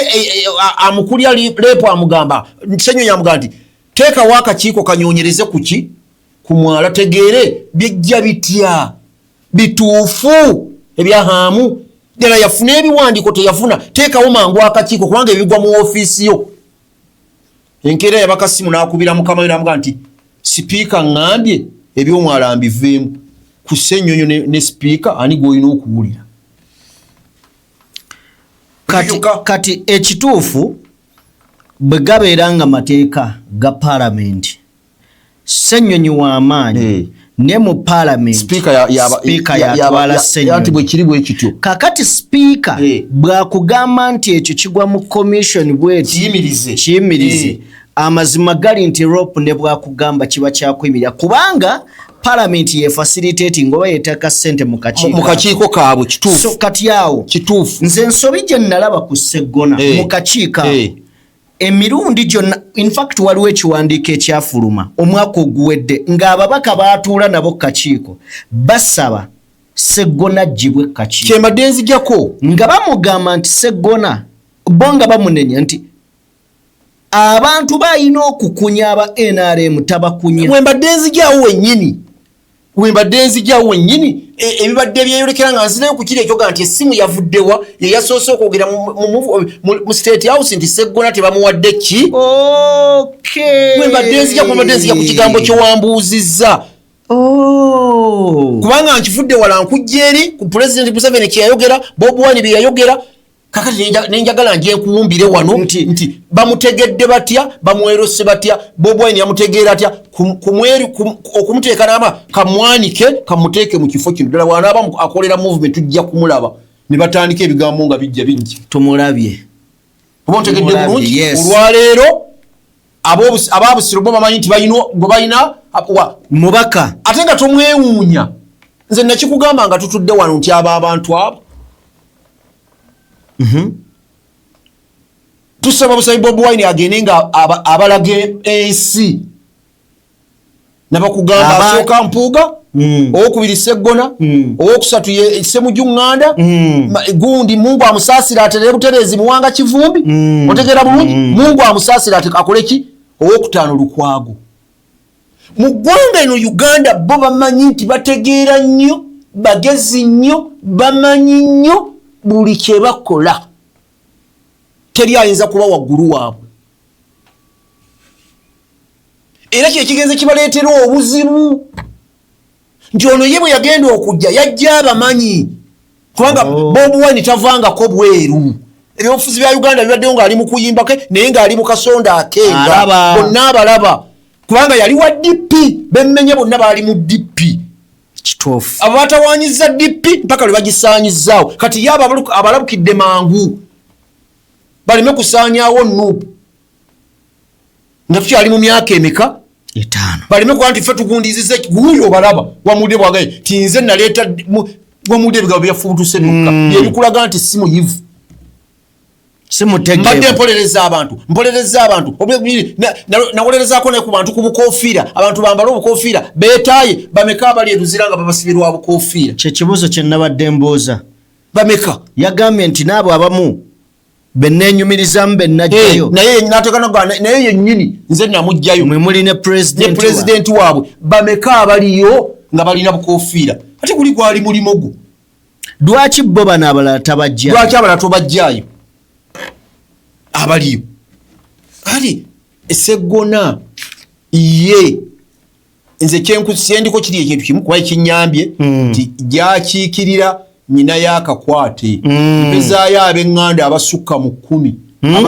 amukulya lepo amugamba. Ssenyonyi amugamba nti teekawo akakiiko kanyoonyereze kuki ku mwala tegeere bijja bitya bituufu ebyahaamu ddala yafuna ebiwandiiko teyafuna teekawo mangu akakiiko kubanga ebigwa mu ofiisi yo. Enkeera yabakasimu n'akubira mukama we n'amugamba nti sipiika ngambye ebyomwala mbiveemu ku Ssenyonyi ne sipiika ani gw'olina okuwulira. Kati ekituufu bwe gabeera nga mateeka ga Parliament Ssenyonyi w'amaanyi ne mu Parliament sipiika yatwala Ssenyonyi bwe kiri bwe kityo. Kakati sipiika bw'akugamba nti ekyo kigwa mu commission bweti kiyimirize amazima gali nti rope ne bw'akugamba kiba kyakuyimirira kubanga Parliament ye facilitating oba yeetaka ssente mu kakiiko kaabwe kituufu. So kati awo kituufu nze ensobi gye nalaba ku Sseggona mu kakiiko emirundi gyonna in fact waliwo ekiwandiiko ekyafuluma omwaka oguwedde ng'ababaka baatuula nabo kakiiko basaba Sseggona gibwe kakiiko. Kyembadde nzijjako nga bamugamba nti Sseggona bo nga bamunenya nti abantu balina okukunya aba NRM tabakunya. Wembadde nzijjaawo wennyini ebibadde byeyolekera nga nzirayo ku kiri ekyoga nti essimu yavuddewa ye yasoose okwogera mu State House nti Sseggona tebamuwadde ki. Wembadde nzijja ku kigambo kye wambuuzizza. Kubanga nkifudde wala nkujja eri ku President Museveni kye yayogera Bob Wine bye yayogera kakati nenjagala nje nkuwumbire wano nti bamutegedde batya bamuwerose batya Bob Wine yamutegeera atya kumweri okumuteeka n'ama kamwanike kamuteeke mu kifo kino ddala wanaaba akolera movement tujja kumulaba ne batandika ebigambo nga bijja bingi tumulabye oba ntegedde bulungi olwaleero ababusiro bo bamanyi nti balina mubaka ate nga tomwewuunya nze nakikugamba nga tutudde wano nti abantu abo tusaba busabi Bob Wine agende nga abalaga ensi nabakugamba asooka Mpuuga owokubiri Sseggona owokusatu ye Ssemujjuŋŋanda gundi Mungu amusaasira atere Butereezi Muwanga Kivumbi otegeera bulungi Mungu amusaasira akole ki owokutaano Lukwago. Mu ggwanga eno Uganda bo bamanyi nti bategeera nnyo bagezi nnyo bamanyi nnyo buli kye bakola teri ayinza kuba waggulu waabwe era kye kigenze kibaleetera obuzibu nti ono ye bwe yagenda okujja yajja abamanyi kubanga Bobi Wine tavangako bweru ebyobufuzi bya Uganda bibaddeyo ng'ali mu kuyimba ke naye ng'ali mu kasonda akenga bonna abalaba kubanga yali wa DP bemmenye bonna baali mu DP kituufu abo batawaanyiza DP mpaka lwe bagisaanyizaawo kati ye abalabukidde mangu baleme kusaanyaawo Nuupu nga tukyali mu myaka emeka 5 baleme kuba nti ffe tugundiziza guuyo balaba wamudde bwagaye ti nze naleeta wamudde ebigabo byafubutuse nokka byebikulaga nti si muyivu mbadde mpolereza abantu nawolerezaako naye ku bantu ku bukofiira abantu bambala obukofiira beetaaye bameka abali eruzira nga babasibirwa bukofiira kyekibuuzo kye nabadde mbooza bameka yagambye nti naabo abamu bennenyumirizamu bennajjayo naye natekana naye yennyini nze namugjayo mwe muli ne pulezidenti waabwe bameka abaliyo nga balina bukofiira ate guli gwali mulimo gwo lwaki bo bano abalala tabajja lwaki abalala tobajjayo abaliyo kale Sseggona ye nze kyenkusendiko kiri ekintu kimu kuba ekinyambye nti gyakiikirira nyina y'akakwate mpezaayo ab'eŋŋanda abasukka mu 10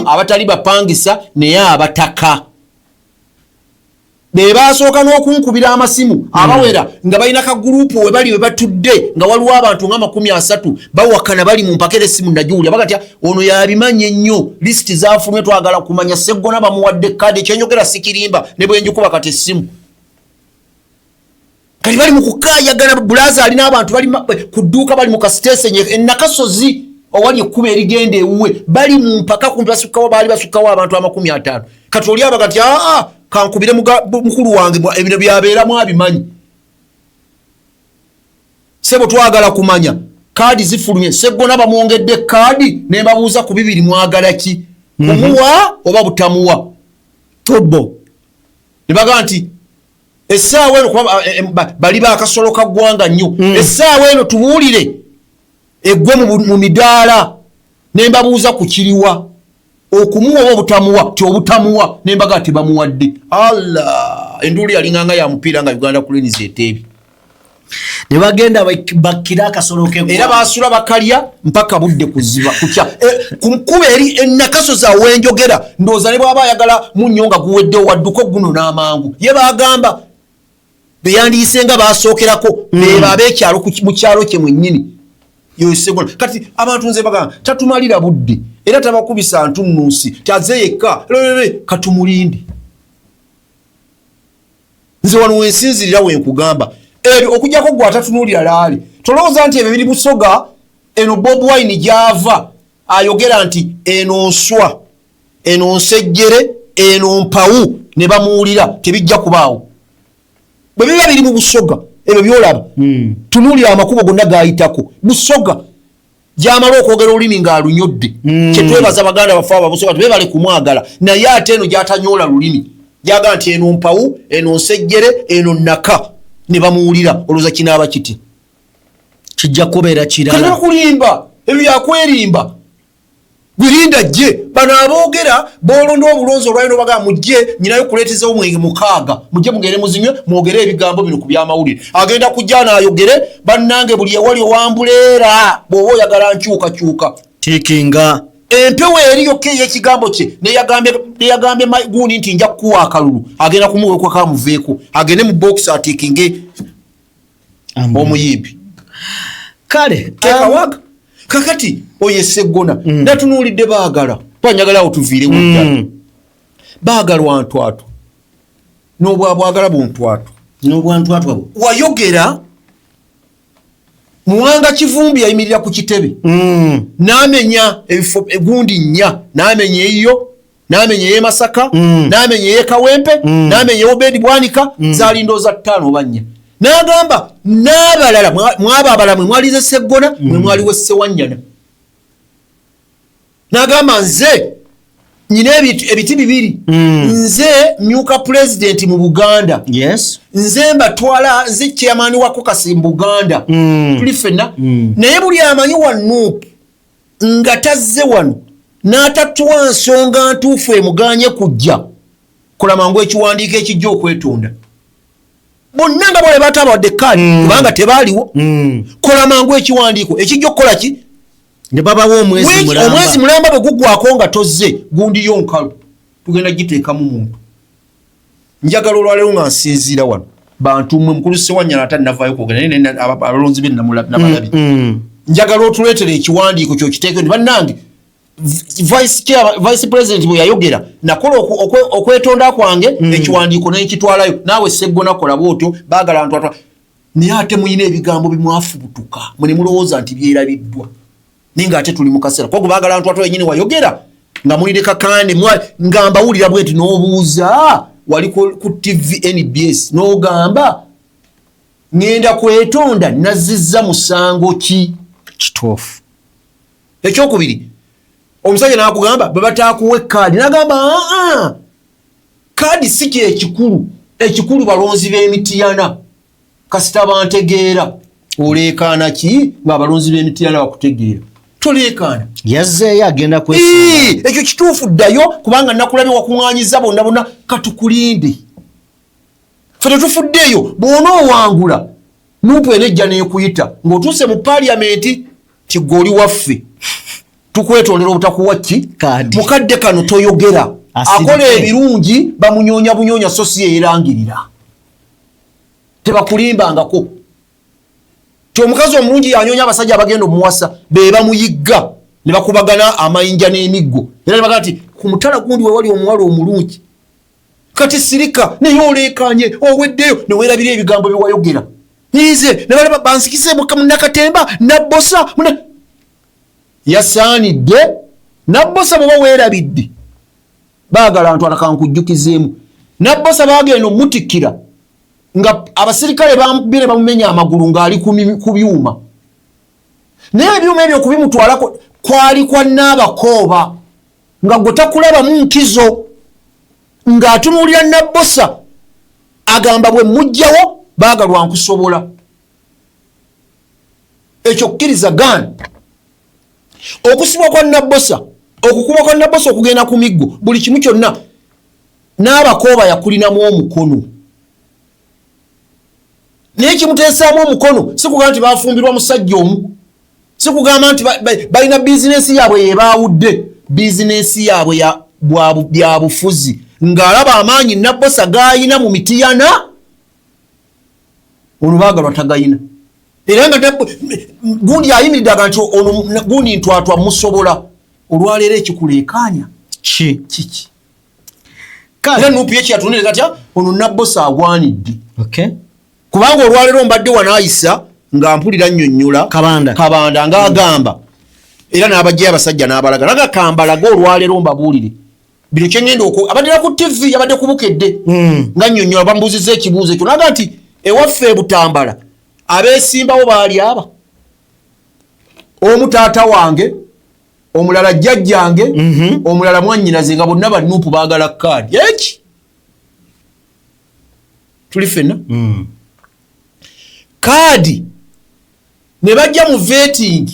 abatali bapangisa naye abataka be baasooka n'okunkubira amasimu abawera nga balina kaguruupu we bali we batudde nga waliwo abantu nga 30 bawakana bali mu mpaka essimu nagiwulya bagatya ono yabimanye nnyo lisiti zaafulumye twagala kumanya Sseggona bamuwadde kadi ekyenyogera sikirimba ne bwe njikuba kati essimu kali bali mu kukaayagana bulaza alina abantu bali ku dduuka bali mu kasiteesenye Nakasozi owali ekkuba erigenda ewuwe bali mu mpaka kumpi basukkawo baali basukkawo abantu 50 kati oli abagati kankubire mukulu wange ebino byabeeramu abimanyi sebo twagala kumanya kadi zifulumye Sseggona bamwongedde kadi ne mbabuuza ku 2 mwagala ki kumuwa oba butamuwa tobo ne baga nti essaawa eno bali baakasolo ka ggwanga nnyo essaawa eno tubuulire eggwe mu midaala ne mbabuuza ku kiriwa okumuwa oba obutamuwa ti obutamuwa ne mbaga ati bamuwadde Allah enduuli yalinganga ya mupiira nga Uganda Cranes eteebi ne bagenda bakkira akasolo ke era baasula bakalya mpaka budde kuziba kukya ku nkuba eri Nakasozi awenjogera ndowooza ne bw'aba ayagala munnyo nga guweddewo wadduko guno n'amangu ye baagamba beyandiise nga baasookerako beeba ab'ekyalo mu kyalo kye mwennyini yo Sseggona kati abantu nze bagamba tatumalira budde era tabakubisa ntunnuusi taze yekka katumulinde nze wano wensinzirira wenkugamba ebyo okujjako gwe atatunuulira laali tolowooza nti ebyo biri Busoga eno Bobi Wine gy'ava ayogera nti eno nswa eno nsejjere eno mpawu ne bamuwulira tebijja kubaawo bwe biba biri mu Busoga ebyo byolaba tunuulira amakubo gonna gayitako Busoga gyamala okwogera olulimi ng'alunyodde kyetwebaza baganda bafe ababusoga tebebale kumwagala naye ate eno gy'atanyoola lulimi gyaga nti eno mpawu eno nsejjere eno naka ne bamuwulira olowooza kinaaba kiti kijja kubeera kirala kana kulimba ebyo byakwerimba gwirinda jje bano aboogera boolonda obulonzi olwalino bagaa mujje nyinayo kuleetezawo mwenge 6 mujje mugere muzinywe mwogere ebigambo bino ku byamawulire agenda kujja naayogere bannange buli ewali owambuleera bw'oba oyagala nkyukakyuka tiikinga empewo eriyokka ey'ekigambo kye neyagambye guuni nti nja kukuwa akalulu agenda kumuwekwa kamuveeko agende mu box atiikinge omuyimbi kale tekawaga kakati oye Sseggona natunuulidde baagala twanyagala awo tuviire wadda baagala wantwatu n'obwabwagala buntwatu n'obwantwatu wayogera Muwanga Kivumbi yayimirira ku kitebe n'amenya ebifo egundi 4 n'amenya eyo n'amenya ye Masaka n'amenya ye Kawempe n'amenya Obedi Bwanika zaalindooza 5 oba 4 n'agamba n'abalala mwaba abalamwe mwalize Sseggona mwe mwaliwo Ssewanyana n'agamba nze nyina ebiti 2 nze myuka president mu Buganda yes nze mbatwala nze chairman wa Kokasi mu Buganda tuli fenna naye buli amanyi wano nga tazze wano n'atatuwa nsonga ntuufu emuganye kujja kola mangu ekiwandiiko ekijja okwetonda bonna nga bwe batabadde kkaadi kubanga tebaaliwo kola mangu ekiwandiiko ekijja okukola ki ne babawo omwezi mulamba bwe guggwako nga tozze gundi yo nkalu tugenda giteekamu muntu njagala olwaleero nga nsinziira wano bantu mmwe mukulu Ssewanyana atannavaayo kwogera abalonzi be nabalabi njagala otuleetere ekiwandiiko kyokiteeke nti bannange vice president bwe yayogera nakola okwetonda kwange ekiwandiiko nekitwalayo naawe seggona kola bwotyo baagala ntu naye ate muyina ebigambo bimwafubutuka mwe ne mulowooza nti byerabiddwa naye nga ate tuli mu kaseera kwogo baagala ntu yenyini wayogera nga mulireka kandi nga mbawulira bweti n'obuuza wali ku TV NBS n'ogamba ngenda kwetonda nazizza musango ki kituufu ekyokubiri omusajja n'akugamba babatakuwe kaadi n'agamba kaadi si ekikulu balonzi b'emitiyana kasita bantegeera oleekaana ki ng'abalonzi b'emitiyana bakutegeera toleekaana yazzeeyo agenda ekyo kituufu ddayo kubanga nakulabye wakuŋŋaanyiza bonna katukulinde fe tetufuddeeyo bw'ona owangula nupu enejja n'ekuyita ng'otuuse mu paaliyamenti tigwe oli waffe tukwetondera obutakuwa ki mukadde kano toyogera akola ebirungi bamunyoonya bunyoonya so si yeerangirira tebakulimbangako ti omukazi omulungi yanyonya abasajja abagenda omuwasa be bamuyigga ne bakubagana amayinja n'emiggo era ne bagamba nti ku mutala gundi we wali omuwala omulungi kati sirika naye oleekanye oweddeyo ne weerabira ebigambo bye wayogera nize ne bali bansikise munnakatemba nabbosa yasaanidde nabbosa bwe baweerabidde baagala ntu atakankujjukizeemu nabbosa baagenda omutikkira nga abasirikale bamubire bamumenya amagulu ng'ali ku byuma naye ebyuma ebyo okubimutwalako kwali kwa Naabakooba nga gwe takulabamu nkizo ng'atunuulira nabbosa agamba bwe mujjawo baagalwa nkusobola ekyo kkiriza gaana okusibwa kwa nabbosa okukuba kwa nabbosa okugenda ku miggo buli kimu kyonna Naabakooba yakulinamu omukono naye kimuteesaamu omukono si kugamba nti bafumbirwa musajja omu si kugamba nti balina bizinesi yaabwe yebaawudde bizinesi yaabwe bya bufuzi ng'alaba amaanyi nabbosa g'ayina mu mitiyana ono baagalwa tagayina era nga gundi ayimiridde aga nti ono gundi ntwatwa musobola olwaleero ekikuleekaanya kiki era nupu yekyatundire katya ono nabbosa agwanidde kubanga olwaleero mbadde wanaayisa nga mpulira nnyonnyola kabanda ng'agamba era n'abajjayo abasajja n'abalaga naga kambalaga olwaleero mbabuulire bino kyengenda abaddira ku TV abadde kubukedde nga nnyonnyola bambuuzizza ekibuuzo ekyo naga nti ewaffe Butambala abeesimbawo baali aba omu taata wange omulala jjajjange omulala mwannyinaze nga bonna bannuupu baagala kaadi eki tuli ffenna kaadi ne bajja mu vetting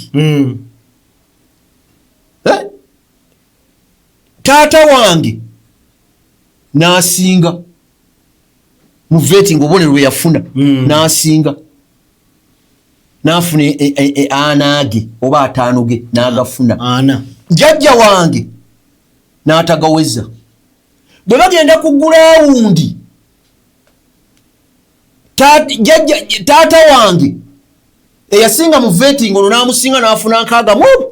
taata wange n'asinga mu vetting obubonero bwe yafuna n'asinga n'afuna anaage oba ataano ge n'agafuna jjajja wange n'atagaweza bwe bagenda ku gulawundi taata wange eyasinga mu vetting ono n'amusinga n'afuna nkaaga mubu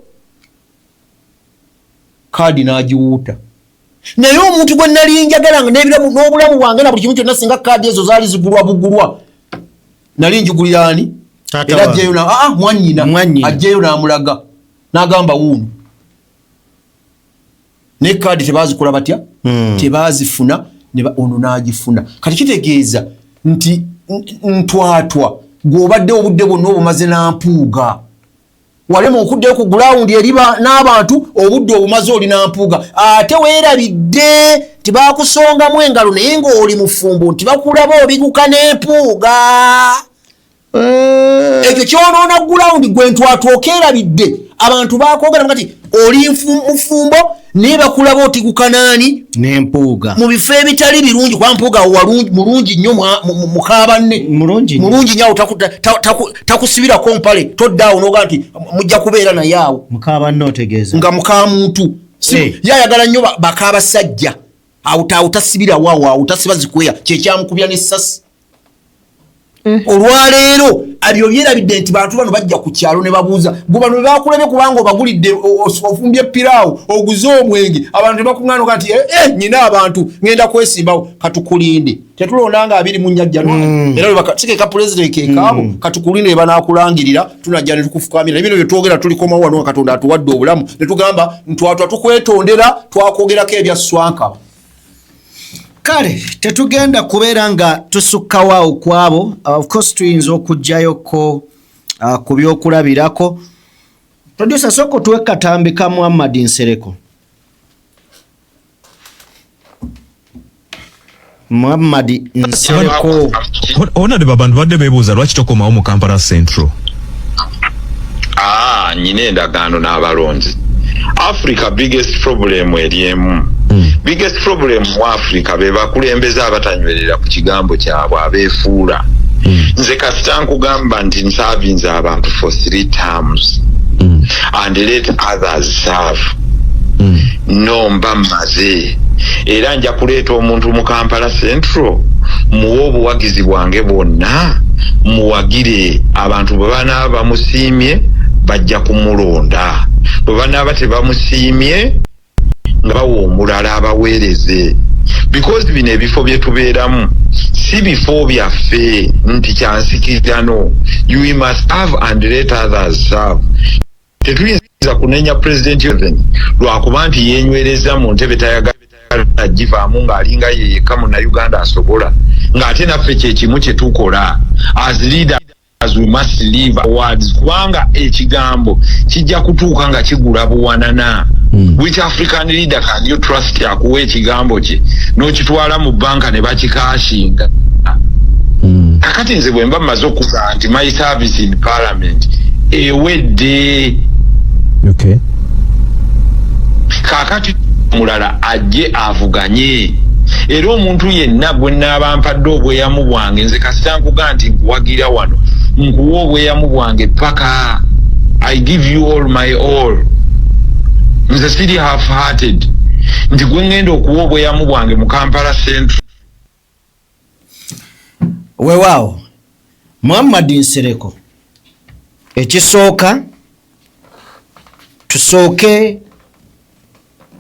kaadi n'agiwuuta naye omuntu gwe nali njagalanga n'obulamu bwange na buli kimu kyonna singa kaadi ezo zaali zigulwa bugulwa nali njigulira ani era ajjayo mwannyina ajjayo n'amulaga n'agamba wuuno naye kaadi tebaazikola batya tebaazifuna ono n'agifuna kati kitegeeza nti ntwatwa gw'obadde obudde bwonna obumaze n'ampuuga walema okuddeyo ku gulawundi eriba n'abantu obudde obumaze oli n'ampuuga ate weerabidde tibakusongamu engalo naye ng'oli mufumbo nti bakulaba obiguka n'empuuga ekyo kyonoona gulawundi gwe ntwatwa okeerabidde abantu bakwogera nti oli mufumbo neba kulaba otikuka nani n'empuuga mu bifo ebitali birungi kwa mpuuga mulungi nnyo mukabanne mulungi nnyo takusibirako mpale toddaawo noga nti mujja kubeera naye awo mukabanne otegeeza nga mukamuntu yayagala nnyo bakabasajja awo tasibira waawo tasiba zikweya kyekyamukubya n'essasi olwaleero abyo byerabidde nti bantu bano bajja ku kyalo ne babuuza gwe bano bebakulabye kubanga obagulidde ofumbye piraawo oguze omwenge abantu tebakuŋŋaano kati nyina abantu ngenda kwesimbawo katukulinde tetulonda nga 2 mu nnyajja era sikeka pulezidenti kekaabo katukulinde banaakulangirira tunajja ne tukufukamira ebino bye twogera tulikomawo wano Katonda atuwadde obulamu ne tugamba ntwatwa tukwetondera twakwogerako ebya swanka. Kale tetugenda kubeera nga tusukkawo kwabo of course tuyinza okugjayoko ku byokulabirako. Producer soko tuwe katambi ka Muhammad Nsereko. Muhammad Nsereko ona de babantu badde bebuuza lwaki tokomawo mu Kampala Central. Nyine endagaano n'abalonzi. Africa biggest problem eriemu. Biggest problem mu Africa be bakulembeza abatanywerera ku kigambo kyabwe abeefuula. Nze kasita nkugamba nti nsavinze abantu for 3 terms and let others serve. No mba maze era nja kuleeta omuntu mu Kampala Central muwe obuwagizi bwange bwonna muwagire abantu bwe banaaba bamusiimye bajja kumulonda bwe banaaba tebamusiimye nga bawa omulala abaweereze because bino ebifo bye tubeeramu si bifo byaffe nti kyansikirano you must have and let others serve. Tetuyinza kunenya president Museveni lwakuba nti yenywereza mu ntebe tayagala givaamu ng'alinga yeyeka mu Uganda asobola ng'ate naffe kyekimu kye tukola as leaders we must live awards kubanga ekigambo kijja kutuuka nga kigula buwanana. Which African leader can you trust yakuwa ekigambo kye n'okitwala mu banka ne bakikashinga? Kakati nze bwe mba mmaze okuga nti my service in parliament ewedde. Okay. Kakati mulala ajje avuganye era omuntu yenna gwe naaba mpadde obweyamu bwange nze kasita nkuga nti nkuwagira wano nkuwa obweyamu bwange paka I give you all my all. Nze siri half-hearted nti gwe ngenda okuwa obweyamu bwange mu Kampala Central. Weewaawo Muhammad Nsereko ekisooka tusooke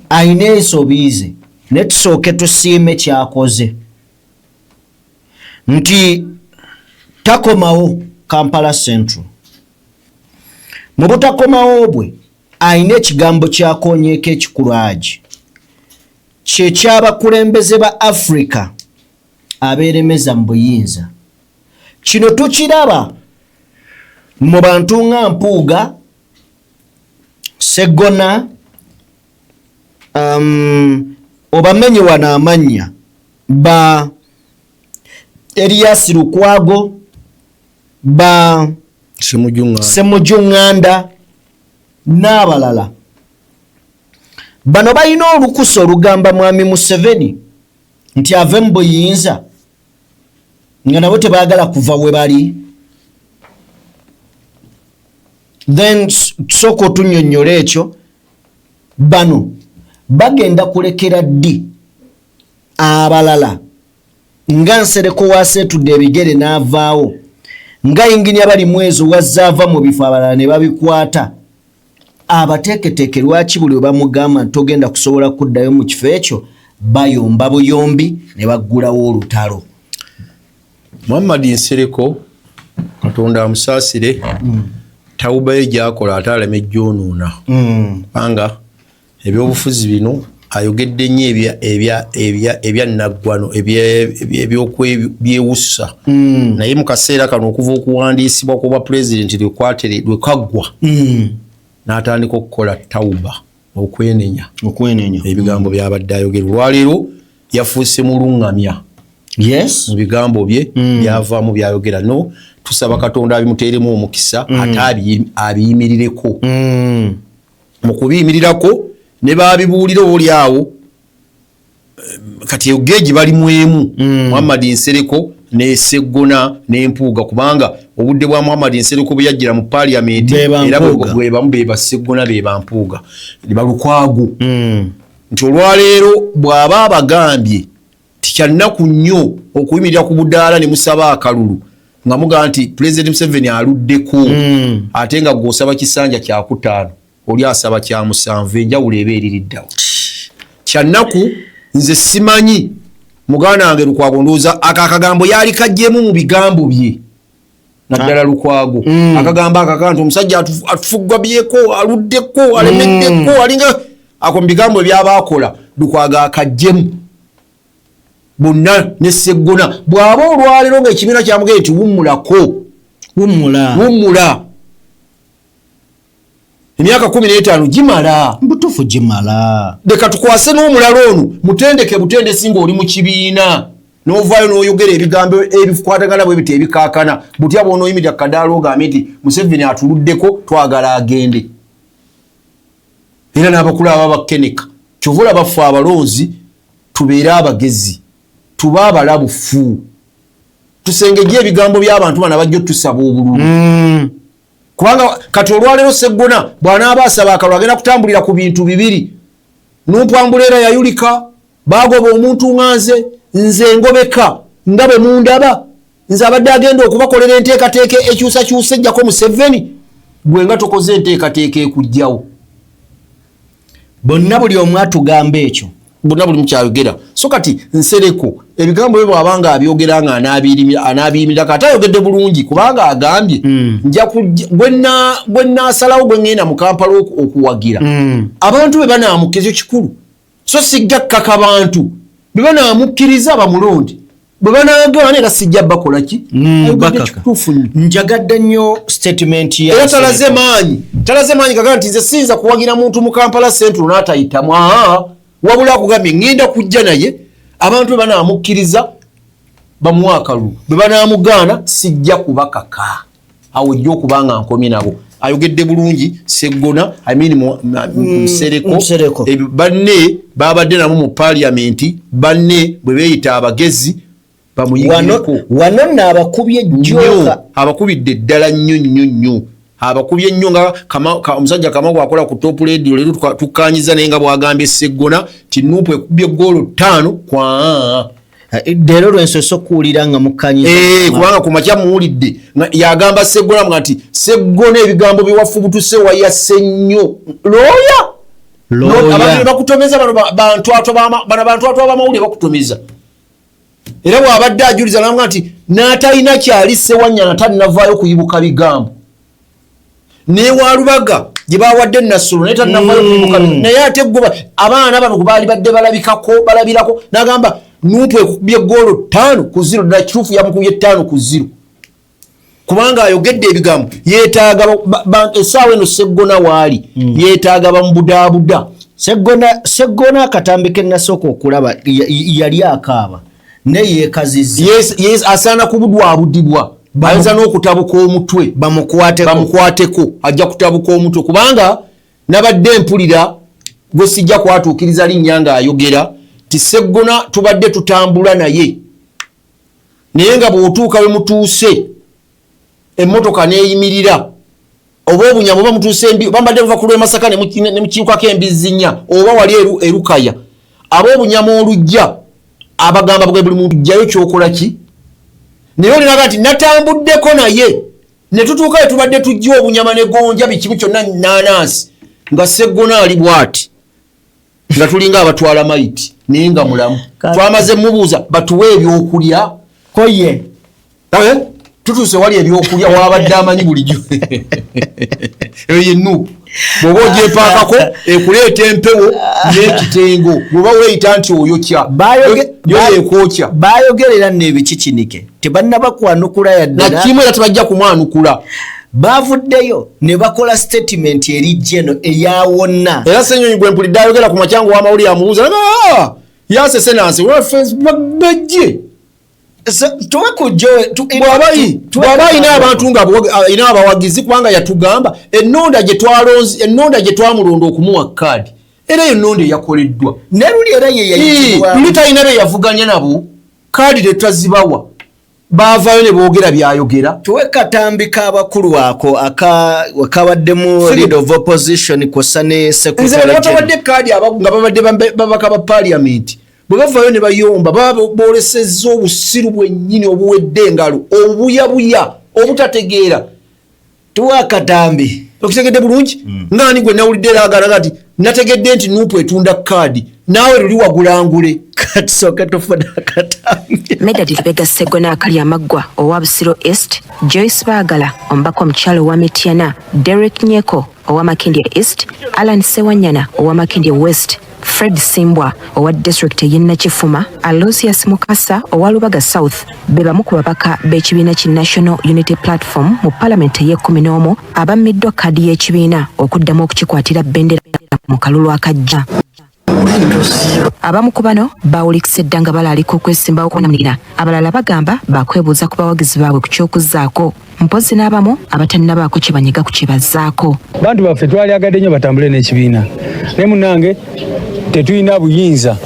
ayina ensobiize ne tusooke tusiime kyakoze nti takomawo Kampala Central. Mu butakomawo bwe ayina ekigambo kyakonyeeko ekikulu agi kyekyabakulembeze ba Africa abeeremeza mu buyinza. Kino tukiraba mu bantu nga Mpuuga, Segona, obamenye wano amannya ba Elias Lukwago, ba Semujunganda n'abalala. Bano balina olukusa olugamba Mwami Museveni nti ave mu buyinza nga nabo tebaagala kuva we bali. Then soko otunnyonnyola ekyo bano bagenda kulekera ddi abalala nga Nsereko waaseetudde ebigere n'avaawo nga yinginya bali mwezi wazaava mu bifo abalala ne babikwata abateeketeeke lwaki buli we bamugamba nti togenda kusobola kuddayo mu kifo ekyo bayomba buyombi ne baggulawo olutalo. Muhammad Nsereko Katonda amusaasire tawuba ye gy'akola ate alemejja onuuna kubanga ebyobufuzi bino ayogedde nnyo ebya naggwano ebyokwewussa naye mu kaseera kano okuva okuwandiisibwa kuba pulezidenti lwe kaggwa n'atandika okukola tawuba okwenenya ebigambo by'abadde ayogera. Olwaleero yafuuse mulungamya mu bigambo bye byavaamu byayogera. No tusaba Katonda abimuteeremu omukisa ate abiyimirireko. Mu kubiyimirirako ne babibuulira oli awo kati ogeji bali mwemu Muhammad Nsereko ne Seggona ne Mpuuga kubanga obudde bwa Muhammad Nsereko bwe yajjira mu parliament era bwe bamu be Seggona be Mpuuga balukwagu nti olwaleero bw'aba abagambye tikyannaku nnyo okuyimirira ku budaala ne musaba akalulu nga muga nti President Museveni aluddeko ate nga gw'osaba kisanja kya 5 oli asaba kya 7 enjawulo eba eririddawo kyannaku nze simanyi muganda wange Lukwago ndowooza akagambo yali kajjemu mu bigambo bye naddala Lukwago akagamba akakanti omusajja atufugwa byeko aluddeko alemeddeko alinga ako mu bigambo by'abaakola Lukwago akajjemu bonna ne Seggona bw'aba olwaleero ng'ekibiina kyamugee nti wummula emyaka 15 gimala mbutufu gimala leka tukwase n'omulala ono mutendeke butendesi ng'oli mu kibiina n'ovaayo n'oyogera ebigambo ebikwatagana bwe biti ebikaakana butya bw'onooyimirira kadaala ogambe nti Museveni atuluddeko twagala agende era n'abakulu aba bakeneka kyova olaba ffe abalonzi tubeere abagezi tuba abalabufu tusengejje ebigambo by'abantu bana bajja tusaba obululu kubanga kati olwaleero Seggona bw'anaaba asaba akalulu agenda kutambulira ku bintu bibiri numpambuleera yayulika baagoba omuntu nganze nze ngobeka nga bwe mundaba nze abadde agenda okubakolera enteekateeka ekyusakyusa ejjako Museveni gwe nga tokoze enteekateeka ekujjawo bonna buli omu atugamba ekyo bonna buli mukyayogera so kati Nsereko ebigambo bye bw'abanga abyogera nga anaabiyimirira kati ayogedde bulungi kubanga agambye nja bwe nnaasalawo bwe ŋŋenda mu Kampala okuwagira abantu be banaamukkiriza kikulu so sijja kkaka bantu be banaamukkiriza bamulonde bwe banaagana era sijja bakola ki kituufu njagadde nnyo statement ya era talaze maanyi kaga nti nze siyinza kuwagira muntu mu Kampala Central n'atayitamu wabula akugambye ŋŋenda kujja naye abantu be banaamukkiriza bamuwa akalulu bwe banaamugaana sijja kubakaka awo ejja okubanga nkomye nabo ayogedde bulungi Seggona Nsereko banne babadde nabo mu parliament banne bwe beeyita abagezi bamuyigireko wano nno abakubye jjoka abakubidde ddala nnyo abakubye nnyo nga omusajja Kamau akola ku Top Radio leero tukanyiza naye nga bwagambye Seggona ti Nuupu ekubye goolo 5 kwa leero lwensoso okuwulira nga mukanyiza kubanga ku makya muwulidde yagamba Seggona nga nti Seggona ebigambo biwafu butuse wayasse nnyo looya abantu bakutomeza bano bantu abamawulire bakutomeza era bw'abadde ajuliza namga nti n'atalina kyali Ssewanyana talinavaayo kuyibuka bigambo newalubaga gye bawadde Nasolo naye talinavaayo kuyibuka naye ate ggoba abaana bano baali badde balabirako n'agamba Nuupu ekubye goolo 5-0 ddala kituufu yamukubye 5-0 kubanga ayogedde ebigambo yeetaaga essaawa eno Seggona waali yeetaaga bamubudaabuda Seggona akatambi ke nasooka okulaba yali akaaba neyeekazizza asaana kubudwabudibwa ayinza n'okutabuka omutwe bamukwateko ajja kutabuka omutwe kubanga nabadde mpulira gwe sijja kwatuukiriza linnya ng'ayogera ti Seggona tubadde tutambula naye nga bw'otuuka we mutuuse emmotoka n'eyimirira oba obunyama oba mutuuse bambadde buva ku lw'e Masaka ne mukiikako embizzi nnya oba wali erukaya ab'obunyama olujja abagamba bwe buli muntu jjayo kyokola ki naye olinaga nti natambuddeko naye ne tutuuka we tubadde tujja obunyama ne gonja bikimu kyonna naanansi nga Seggona ali bw'ati nga tulinga abatwala mayiti naye nga mulamu twamaze mubuuza batuwe ebyokulya koye tutuuse wali ebyokulya wabadde amanyi bulijjo eyo ye Nuupu bw'oba ogyepaakako ekuleeta empewo n'ekitengo bw'oba weeyita nti oyokya yo yeekwokya baayogerera n'ebikikinike tebannabakwanukula yaddala nakimu era tebajja kumwanukula baavuddeyo ne bakola statement eri jeno eyawonna era Ssenyonyi gwe mpulidde ayogera ku makyango w'amawulire amubuuza yasese nansi bajje bw'aba ayina abantu nga ayina abawagizi kubanga yatugamba ennonda gye twamulonda okumuwa kaadi era ennonda eyakoleddwa ne luli era ye yayitibwa luli talina be yavuganya nabo kaadi tetwazibawa baavaayo ne boogera byayogera tuwe katambi k'abakulu ako akawaddemu lead of opposition kw'ossa ne secretary batawadde kaadi nga babadde babaka ba parliament bwe bavaayo ne bayomba baba boolesezza obusiru bwennyini obuwedde engalo obuyabuya obutategeera tuwe akatambi okitegedde bulungi ngaani gwe nawulidde eraagala kati nategedde nti nuupu etunda kaadi naawe luli wagulangule katusooke tufuna akatambi Medadi Lubega Segona akali amaggwa owa Busiro East, Joyce Baagala omubaka omukyalo owa Mityana, Derek Nyeko owa Makindye East, Alan Sewanyana owa Makindye West, Fred Simbwa owa district y'e Nakifuma, Aloysius Mukasa owa Lubaga South be bamu ku babaka b'ekibiina ki National Unity Platform mu Parliament y'e11 abammiddwa kkaadi y'ekibiina okuddamu okukikwatira bbendera mu kalulu akajja. Abamu ku bano baawulikisa edda nga balaalika okwesimbawo okunamirira, abalala bagamba bakwebuuza ku bawagizi baabwe ku ky'okuzzaako, mpozi n'abamu abatannabaako kye banyiga ku kye bazzaako. Bantu baffe twalyagadde nnyo batambule n'ekibiina naye munnange tetulina buyinza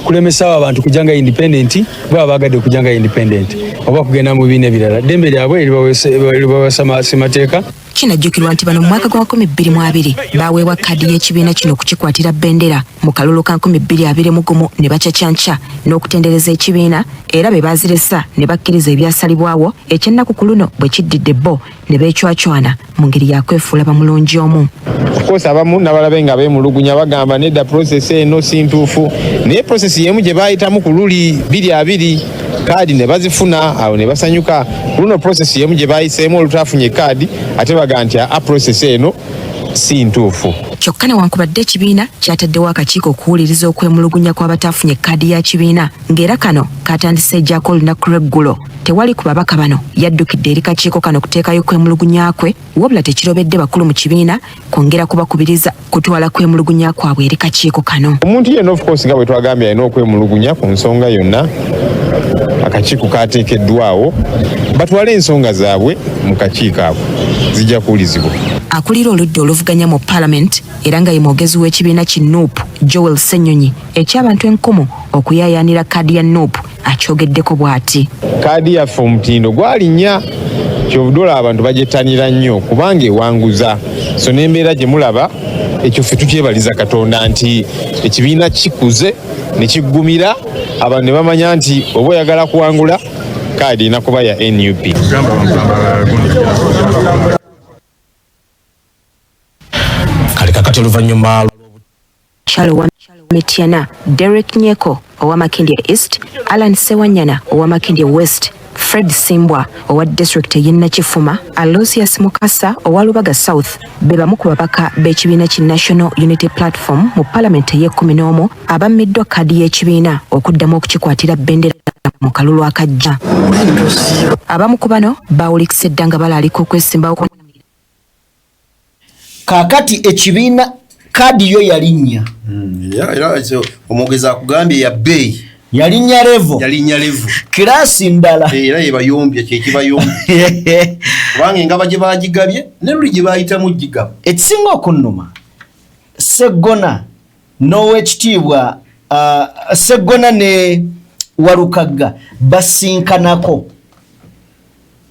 kulemesawo abantu kujanga independent baba bagadde kujanga independent oba kugenda mu bibiina ebirala ddembe lyabwe eribawasa semateeka. Kinajjukirwa nti bano mu mwaka gwa 2020 baaweebwa kkaadi y'ekibiina kino okukikwatira bbendera mu kalulu ka 2021 ne bakyakyanca n'okutendereza ekibiina era be baaziresa ne bakkiriza ebyasalibwawo ekyennaku ku luno bwe kiddidde bo ne beecwacwana mu ngeri yakwefuula bamulungi omu. Of abamu nabalabe nga beemulugunya bagamba nedda process eno si ntuufu naye process yemu gye baayitamu ku luli 22 kaadi ne bazifuna awo ne basanyuka luno process yemu gye baayiseemu olutafunye kaadi ate baga nti a process eno si ntuufu. Kyokka newankubadde ekibiina kyataddewo akakiiko okuwuliriza okwemulugunya kw'abataafunye kkaadi ya kibiina ng'era kano katandise ejjaako olunaku lw'eggulo tewali ku babaka bano yaddukidde eri kakiiko kano kuteekayo kwemulugunya kwe wabula tekirobedde bakulu mu kibiina kwongera kubakubiriza kutwala kwemulugunya kwabwe eri kakiiko kano. Omuntu yenna of course nga bwe twagambye alina okwemulugunya ku nsonga yonna akakiiko kateekeddwawo batwale ensonga zaabwe mu kakiiko ako zijja kuwulizibwa. Akulira oludda oluvuganya mu Parliament era nga ye mwogezi w'ekibiina ki NUP Joel Ssenyonyi eky'abantu enkomo okuyaayaanira kkaadi ya NUP akyogeddeko bw'ati. Kkaadi yaffe omutindo gwalinnya kyobudola abantu bagyettanira nnyo kubanga ewanguza so n'embeera gye mulaba ekyo ffe tukyebaliza Katonda nti ekibiina kikuze ne kiggumira abantu ne bamanya nti oba oyagala kuwangula kkaadi erina kuba ya NUP. kakati oluvannyuma Kyalo wa Mityana, Derek Nyeko owa Makindye East, Alan Sewanyana owa Makindye West, Fred Simbwa owa district y'e Nakifuma, Aloysius Mukasa owa Lubaga South be bamu ku babaka b'ekibiina ki National Unity Platform mu Parliament y'e11 abammiddwa kkaadi y'ekibiina okuddamu okukikwatira bbendera mu kalulu akajja. Abamu ku bano baawulikisa edda nga balaalika okwesimbawo kaakati ekibiina kkaadi yo yalinnya era omwogezi akugambye ya bbeeyi yalinnya levo kiraasi ndala era yebayombya kyekibayombya kubanga engaba gye baagigabye ne luli gye baayitamu gigaba. ekisinga okunnuma Segona n'owekitiibwa Segona ne Walukagga basinkanako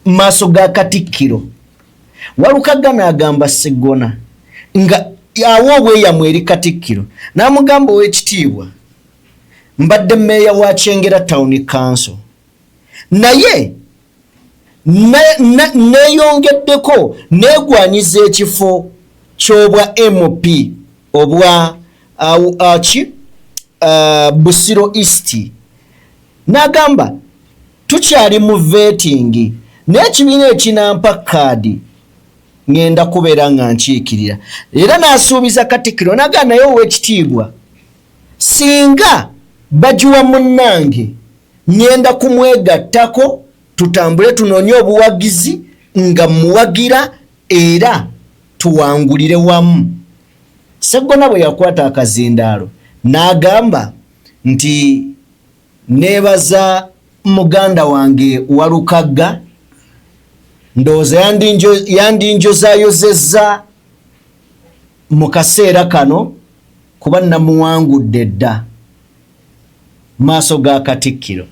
maaso ga Katikkiro. Walukagga n'agamba Segona nga awo obweyamwe eri Katikkiro n'amugamba ow'ekitiibwa mbadde mmeeya wa Kyengera Town Council naye neeyongeddeko neegwanyiza ekifo ky'obwa MP obwa Busiro East n'agamba tukyali mu vetting n'ekibiina ekinampa kkaadi ngenda kubeera nga nkiikirira era n'asuubiza Katikkiro n'agamba naye ow'ekitiibwa singa bagiwa munnange ngenda kumwegattako tutambule tunoonye obuwagizi nga muwagira era tuwangulire wamu. Segona bwe yakwata akazindaalo n'agamba nti neebaza muganda wange Walukagga ndowooza yandinjozayozezza mu kaseera kano kuba namuwangudde dda maaso ga Katikkiro.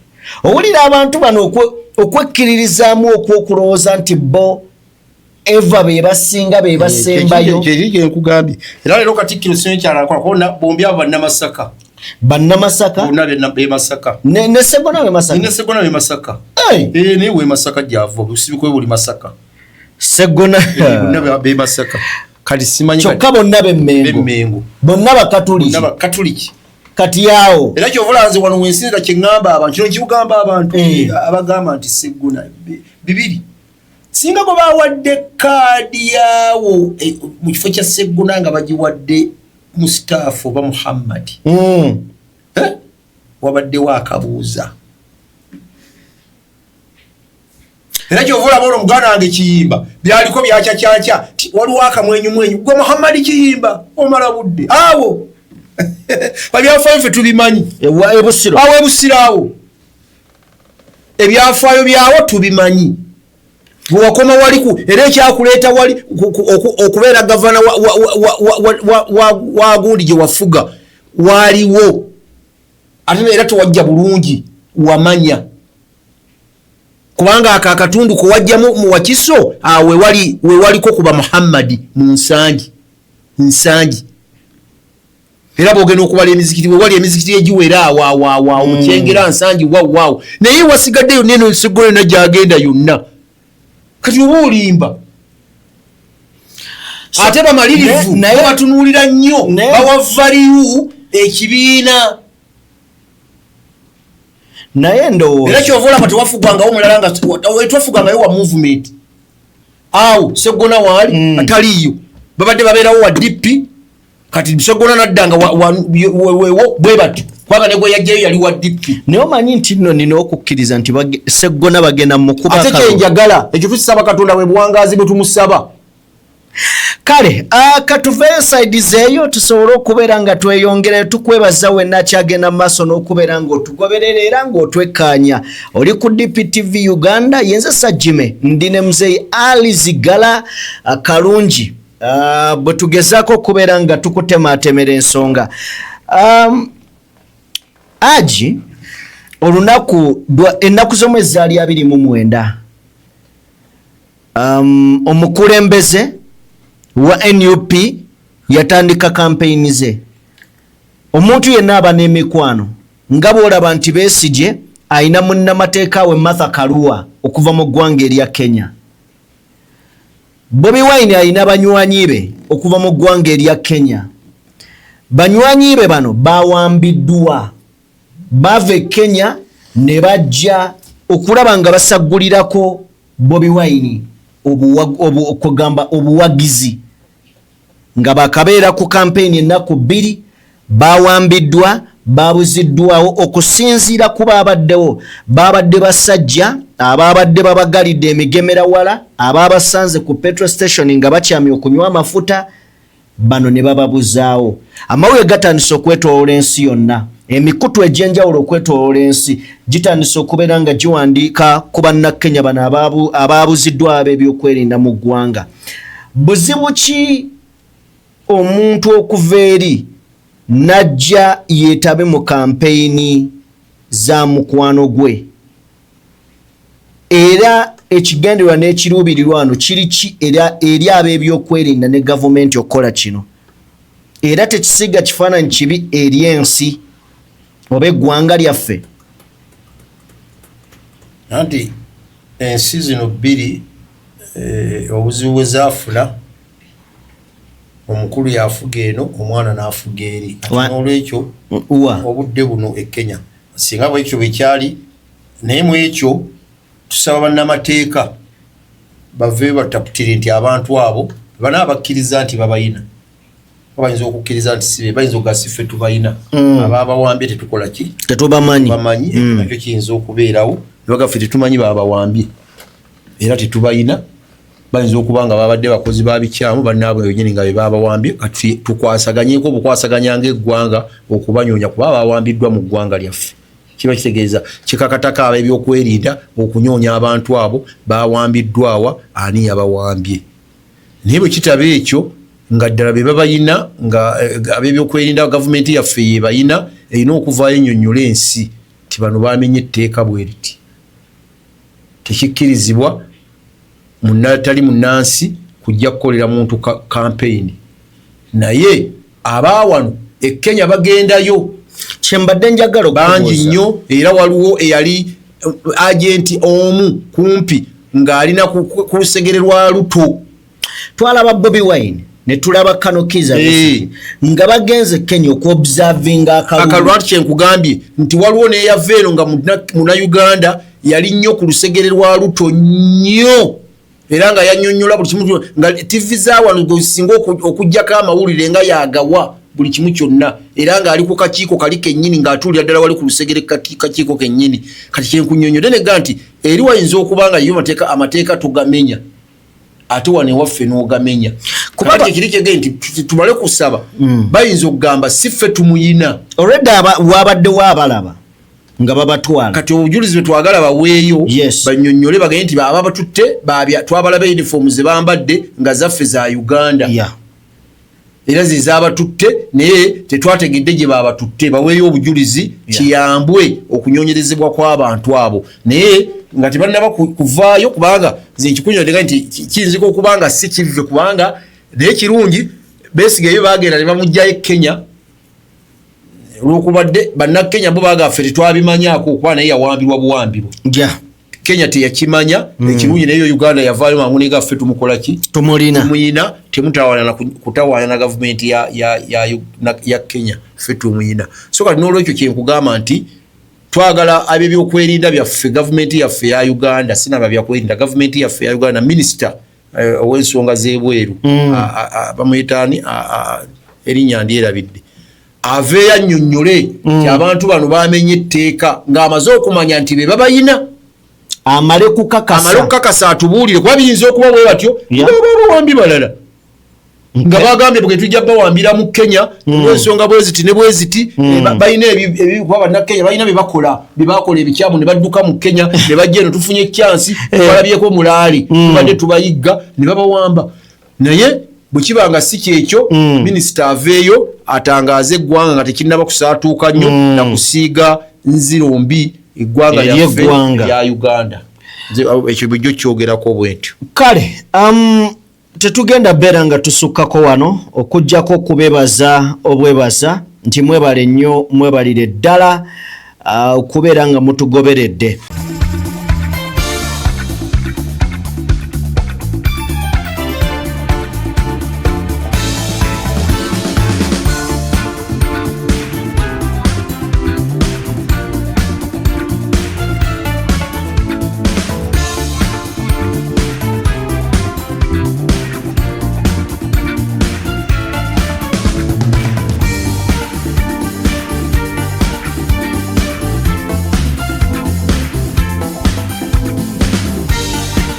Owulira abantu bano okwekkiririzaamu okwokulowooza nti bo eva be basinga be basembayo. Kyekyo nkugambye. Era leero Katikkiro sinkyalakola kubona bombi abo bannamasaka. Bannamasaka? Bonna be Masaka. Ne Sseggona be Masaka? Ne Sseggona be Masaka. Ne we Masaka gy'ava busibikwe buli Masaka. Sseggona bonna be Masaka. Kati simanyi kyokka bonna b'Emmengo. Bonna Bakatuliki. Kati yaawo. Era kyovulanze wano wensinza kye ŋŋamba abantu kino kibugamba abantu abagamba nti Sseggona bibiri. Singa bwe bawadde kaadi yaawo mu kifo kya Sseggona nga bagiwadde Mustafa oba Muhammad. Wabaddewo akabuuza. Era kyovula bono muganda wange Kiyimba byaliko byakyakyaca waliwo akamwenyumwenyu gwe Muhammad Kiyimba omala budde awo babyafaayo ffe tubimanyi awo ebusiraawo ebyafaayo byawo tubimanyi bwewakoma waliku era ekyakuleeta wali okubeera gavana wa gundi gye wafuga waliwo ate era tewajja bulungi wamanya kubanga akatundu ko wajjamu mu Wakiso awe waliko kuba Muhammad mu nsangi era bogena okubala emizikiti wali emizikiti egiwera awa okyengera nsangi waawo naye wasigaddeyo neno Sseggona najagenda yonna kati oba olimba ate bamalirivu naye batunuulira nnyo bawa valiyu ekibiina naye ndowooza era kyova olaba tewafugwangawo mulala nga twafugwangayo wa movement awo Sseggona waali ataliiyo babadde babeerawo wa DP kati Sseggona naddanga wewo bwe bati kubanga ne gwe yajjayo yali wa DP. Naye omanyi nti nno nina okukkiriza nti Sseggona bagenda mu kuba ate kyenjagala ekyo tusaba Katonda bwe buwangaazi bwe tumusaba. Kale katuveeyo sides eyo tusobole okubeera nga tweyongerayo tukwebaza wenna akyagenda mu maaso n'okubeera ng'otugoberera era ng'otwekkaanya oli ku DPTV Uganda yenze Sajjime ndi ne Muzeeyi Ali Zigala Kalungi bwe tugezaako okubeera nga tukutematemera ensonga. Aji olunaku ennaku z'omwezi zaali 29 omukulembeze wa NUP yatandika campaign ze. Omuntu yenna aba n'emikwano nga bw'olaba nti Besigye ayina munnamateeka we Martha Karua okuva mu ggwanga erya Kenya. Bobi Wine ayina banywanyi be okuva mu ggwanga erya Kenya. Banywanyi be bano bawambiddwa bava e Kenya ne bajja okulaba nga basaggulirako Bobi Wine okugamba obuwagizi nga bakabeera ku campaign ennaku 2 bawambiddwa babuziddwawo okusinziira ku babadde basajja ababadde babagalidde emigemera wala ababasanze ku petrol station nga bakyamye okunywa amafuta bano ne bababuzaawo. Amawulire gatandise okwetoloola ensi yonna, emikutu egy'enjawulo okwetoloola ensi gitandise okubeera nga giwandiika ku bannakenya bano ababuziddwa ab'ebyokwerinda mu ggwanga. Buzibu ki omuntu okuva eri najja yeetabe mu kampeyini za mukwano gwe era ekigendererwa n'ekiruubirirwa wano kiri ki eri ab'ebyokwerinda ne gavumenti okukola kino era tekisiga kifaananyi kibi eri ensi oba eggwanga lyaffe. Anti ensi zino 2 obuzibu bwe zaafuna omukulu yafuga eno omwana n'afuga eri olwekyo obudde buno e Kenya singa bwekyo bwekyali naye mu ekyo tusaba bannamateeka bave bataputire nti abantu abo banaabakkiriza nti babayina bayinza okukkiriza nti sibe bayinza okugasife tubayina ababawambye tetukola ki tetubamanyi nakyo kiyinza okubeerawo nebagaffe tetumanyi babawambye era tetubayina bayinza okuba nga babadde bakozi babikyamu bannaabwe benyini nga bebabawambye kati tukwasaganyeko obukwasaganya ng'eggwanga okubanyonya kuba bawambiddwa mu ggwanga lyaffe kiba kitegeeza kikakataka ab'ebyokwerinda okunyonya abantu abo bawambiddwawa ani yabawambye naye bwe kitaba ekyo nga ddala be babayina nga ab'ebyokwerinda gavumenti yaffe ye bayina erina okuvaayo ennyonnyola ensi nti bano bamenye etteeka bwe riti tekikkirizibwa tali munnansi kujja kukolera muntu kampeyini naye abaawano Kenya bagendayo kyembadde njagala bangi nnyo era waliwo eyali agenti omu kumpi ng'alina ku lusegere lwa Luto. Twalaba Bobi Wine ne tulaba Kano Kiza nga bagenze Kenya okuobservinga akalwatu kyenkugambye nti waliwo n'eyava eno nga muna Uganda yali nnyo ku lusegere lwa Luto nnyo era nga yannyonnyola buli kimu nga TV zaawano singa okuggyako amawulire nga yagawa buli kimu kyonna era nga ali ku kakiiko kali kennyini ng'atuulira ddala wali ku lusegere kakiiko kennyini kati kyenkunnyonnyodde negga nti eri wayinza okuba nga yo amateeka tugamenya ate wane waffe n'ogamenya kubanga ekiri kyege nti tumale kusaba bayinza okugamba si ffe tumuyina already wabaddewo abalaba nga babatwala kati obujulizi bwe twagala baweeyo bannyonnyole bagende nti baba batutte twabalaba uniform ze bambadde nga zaffe za Uganda era zizabatutte naye tetwategedde gye babatutte baweeyo obujulizi kiyambwe okunyonyerezebwa kw'abantu abo naye nga tebalina kuvaayo kubanga nzikikunyolera nti kiyinzika okubanga si kive kubanga naye kirungi Besigye yo bagenda ne bamugjayo Kenya olwokubadde bannakenya bo bagaffe tetwabimanyaako okuba naye yawambirwa buwambirwa Kenya teyakimanya ekirungi naye Uganda yavaayo mangu negaffe tumukolaki tumuyina temutawaana kutawaana na gavumenti ya Kenya ffe tumuyina so kati n'olwekyo kyenkugamba nti twagala ab'ebyokwerinda byaffe gavumenti yaffe ya Uganda sinaba byakwerinda gavumenti yaffe ya Uganda minisita ow'ensonga z'ebweru bamuyitaani erinnya ndyerabidde aveeyo annyonnyole nti abantu bano bamenye etteeka ng'amaze okumanya nti be babayina amale kukakasa atubuulire kuba biyinza okuba bwe batyo bawambi balala nga bagambye bwe tujja bawambira mu Kenya olw'ensonga bweziti ne bweziti balina ebikuba bannakenya balina byebakola ebikyamu ne badduka mu Kenya ne bajja eno tufunye ekyansi balabyeko mulaali tubadde tubayigga ne babawamba naye bwe kiba nga si kyekyo minisita aveeyo atangaaze eggwanga nga tekinnaba kusaatuuka nnyo na kusiiga nziro mbi eggwanga lyaffe ya Uganda ekyo bijjo kyogerako bwentyo kale tetugenda beera nga tusukkako wano okuggyako okubeebaza obwebaza nti mwebale nnyo mwebalire ddala okubeera nga mutugoberedde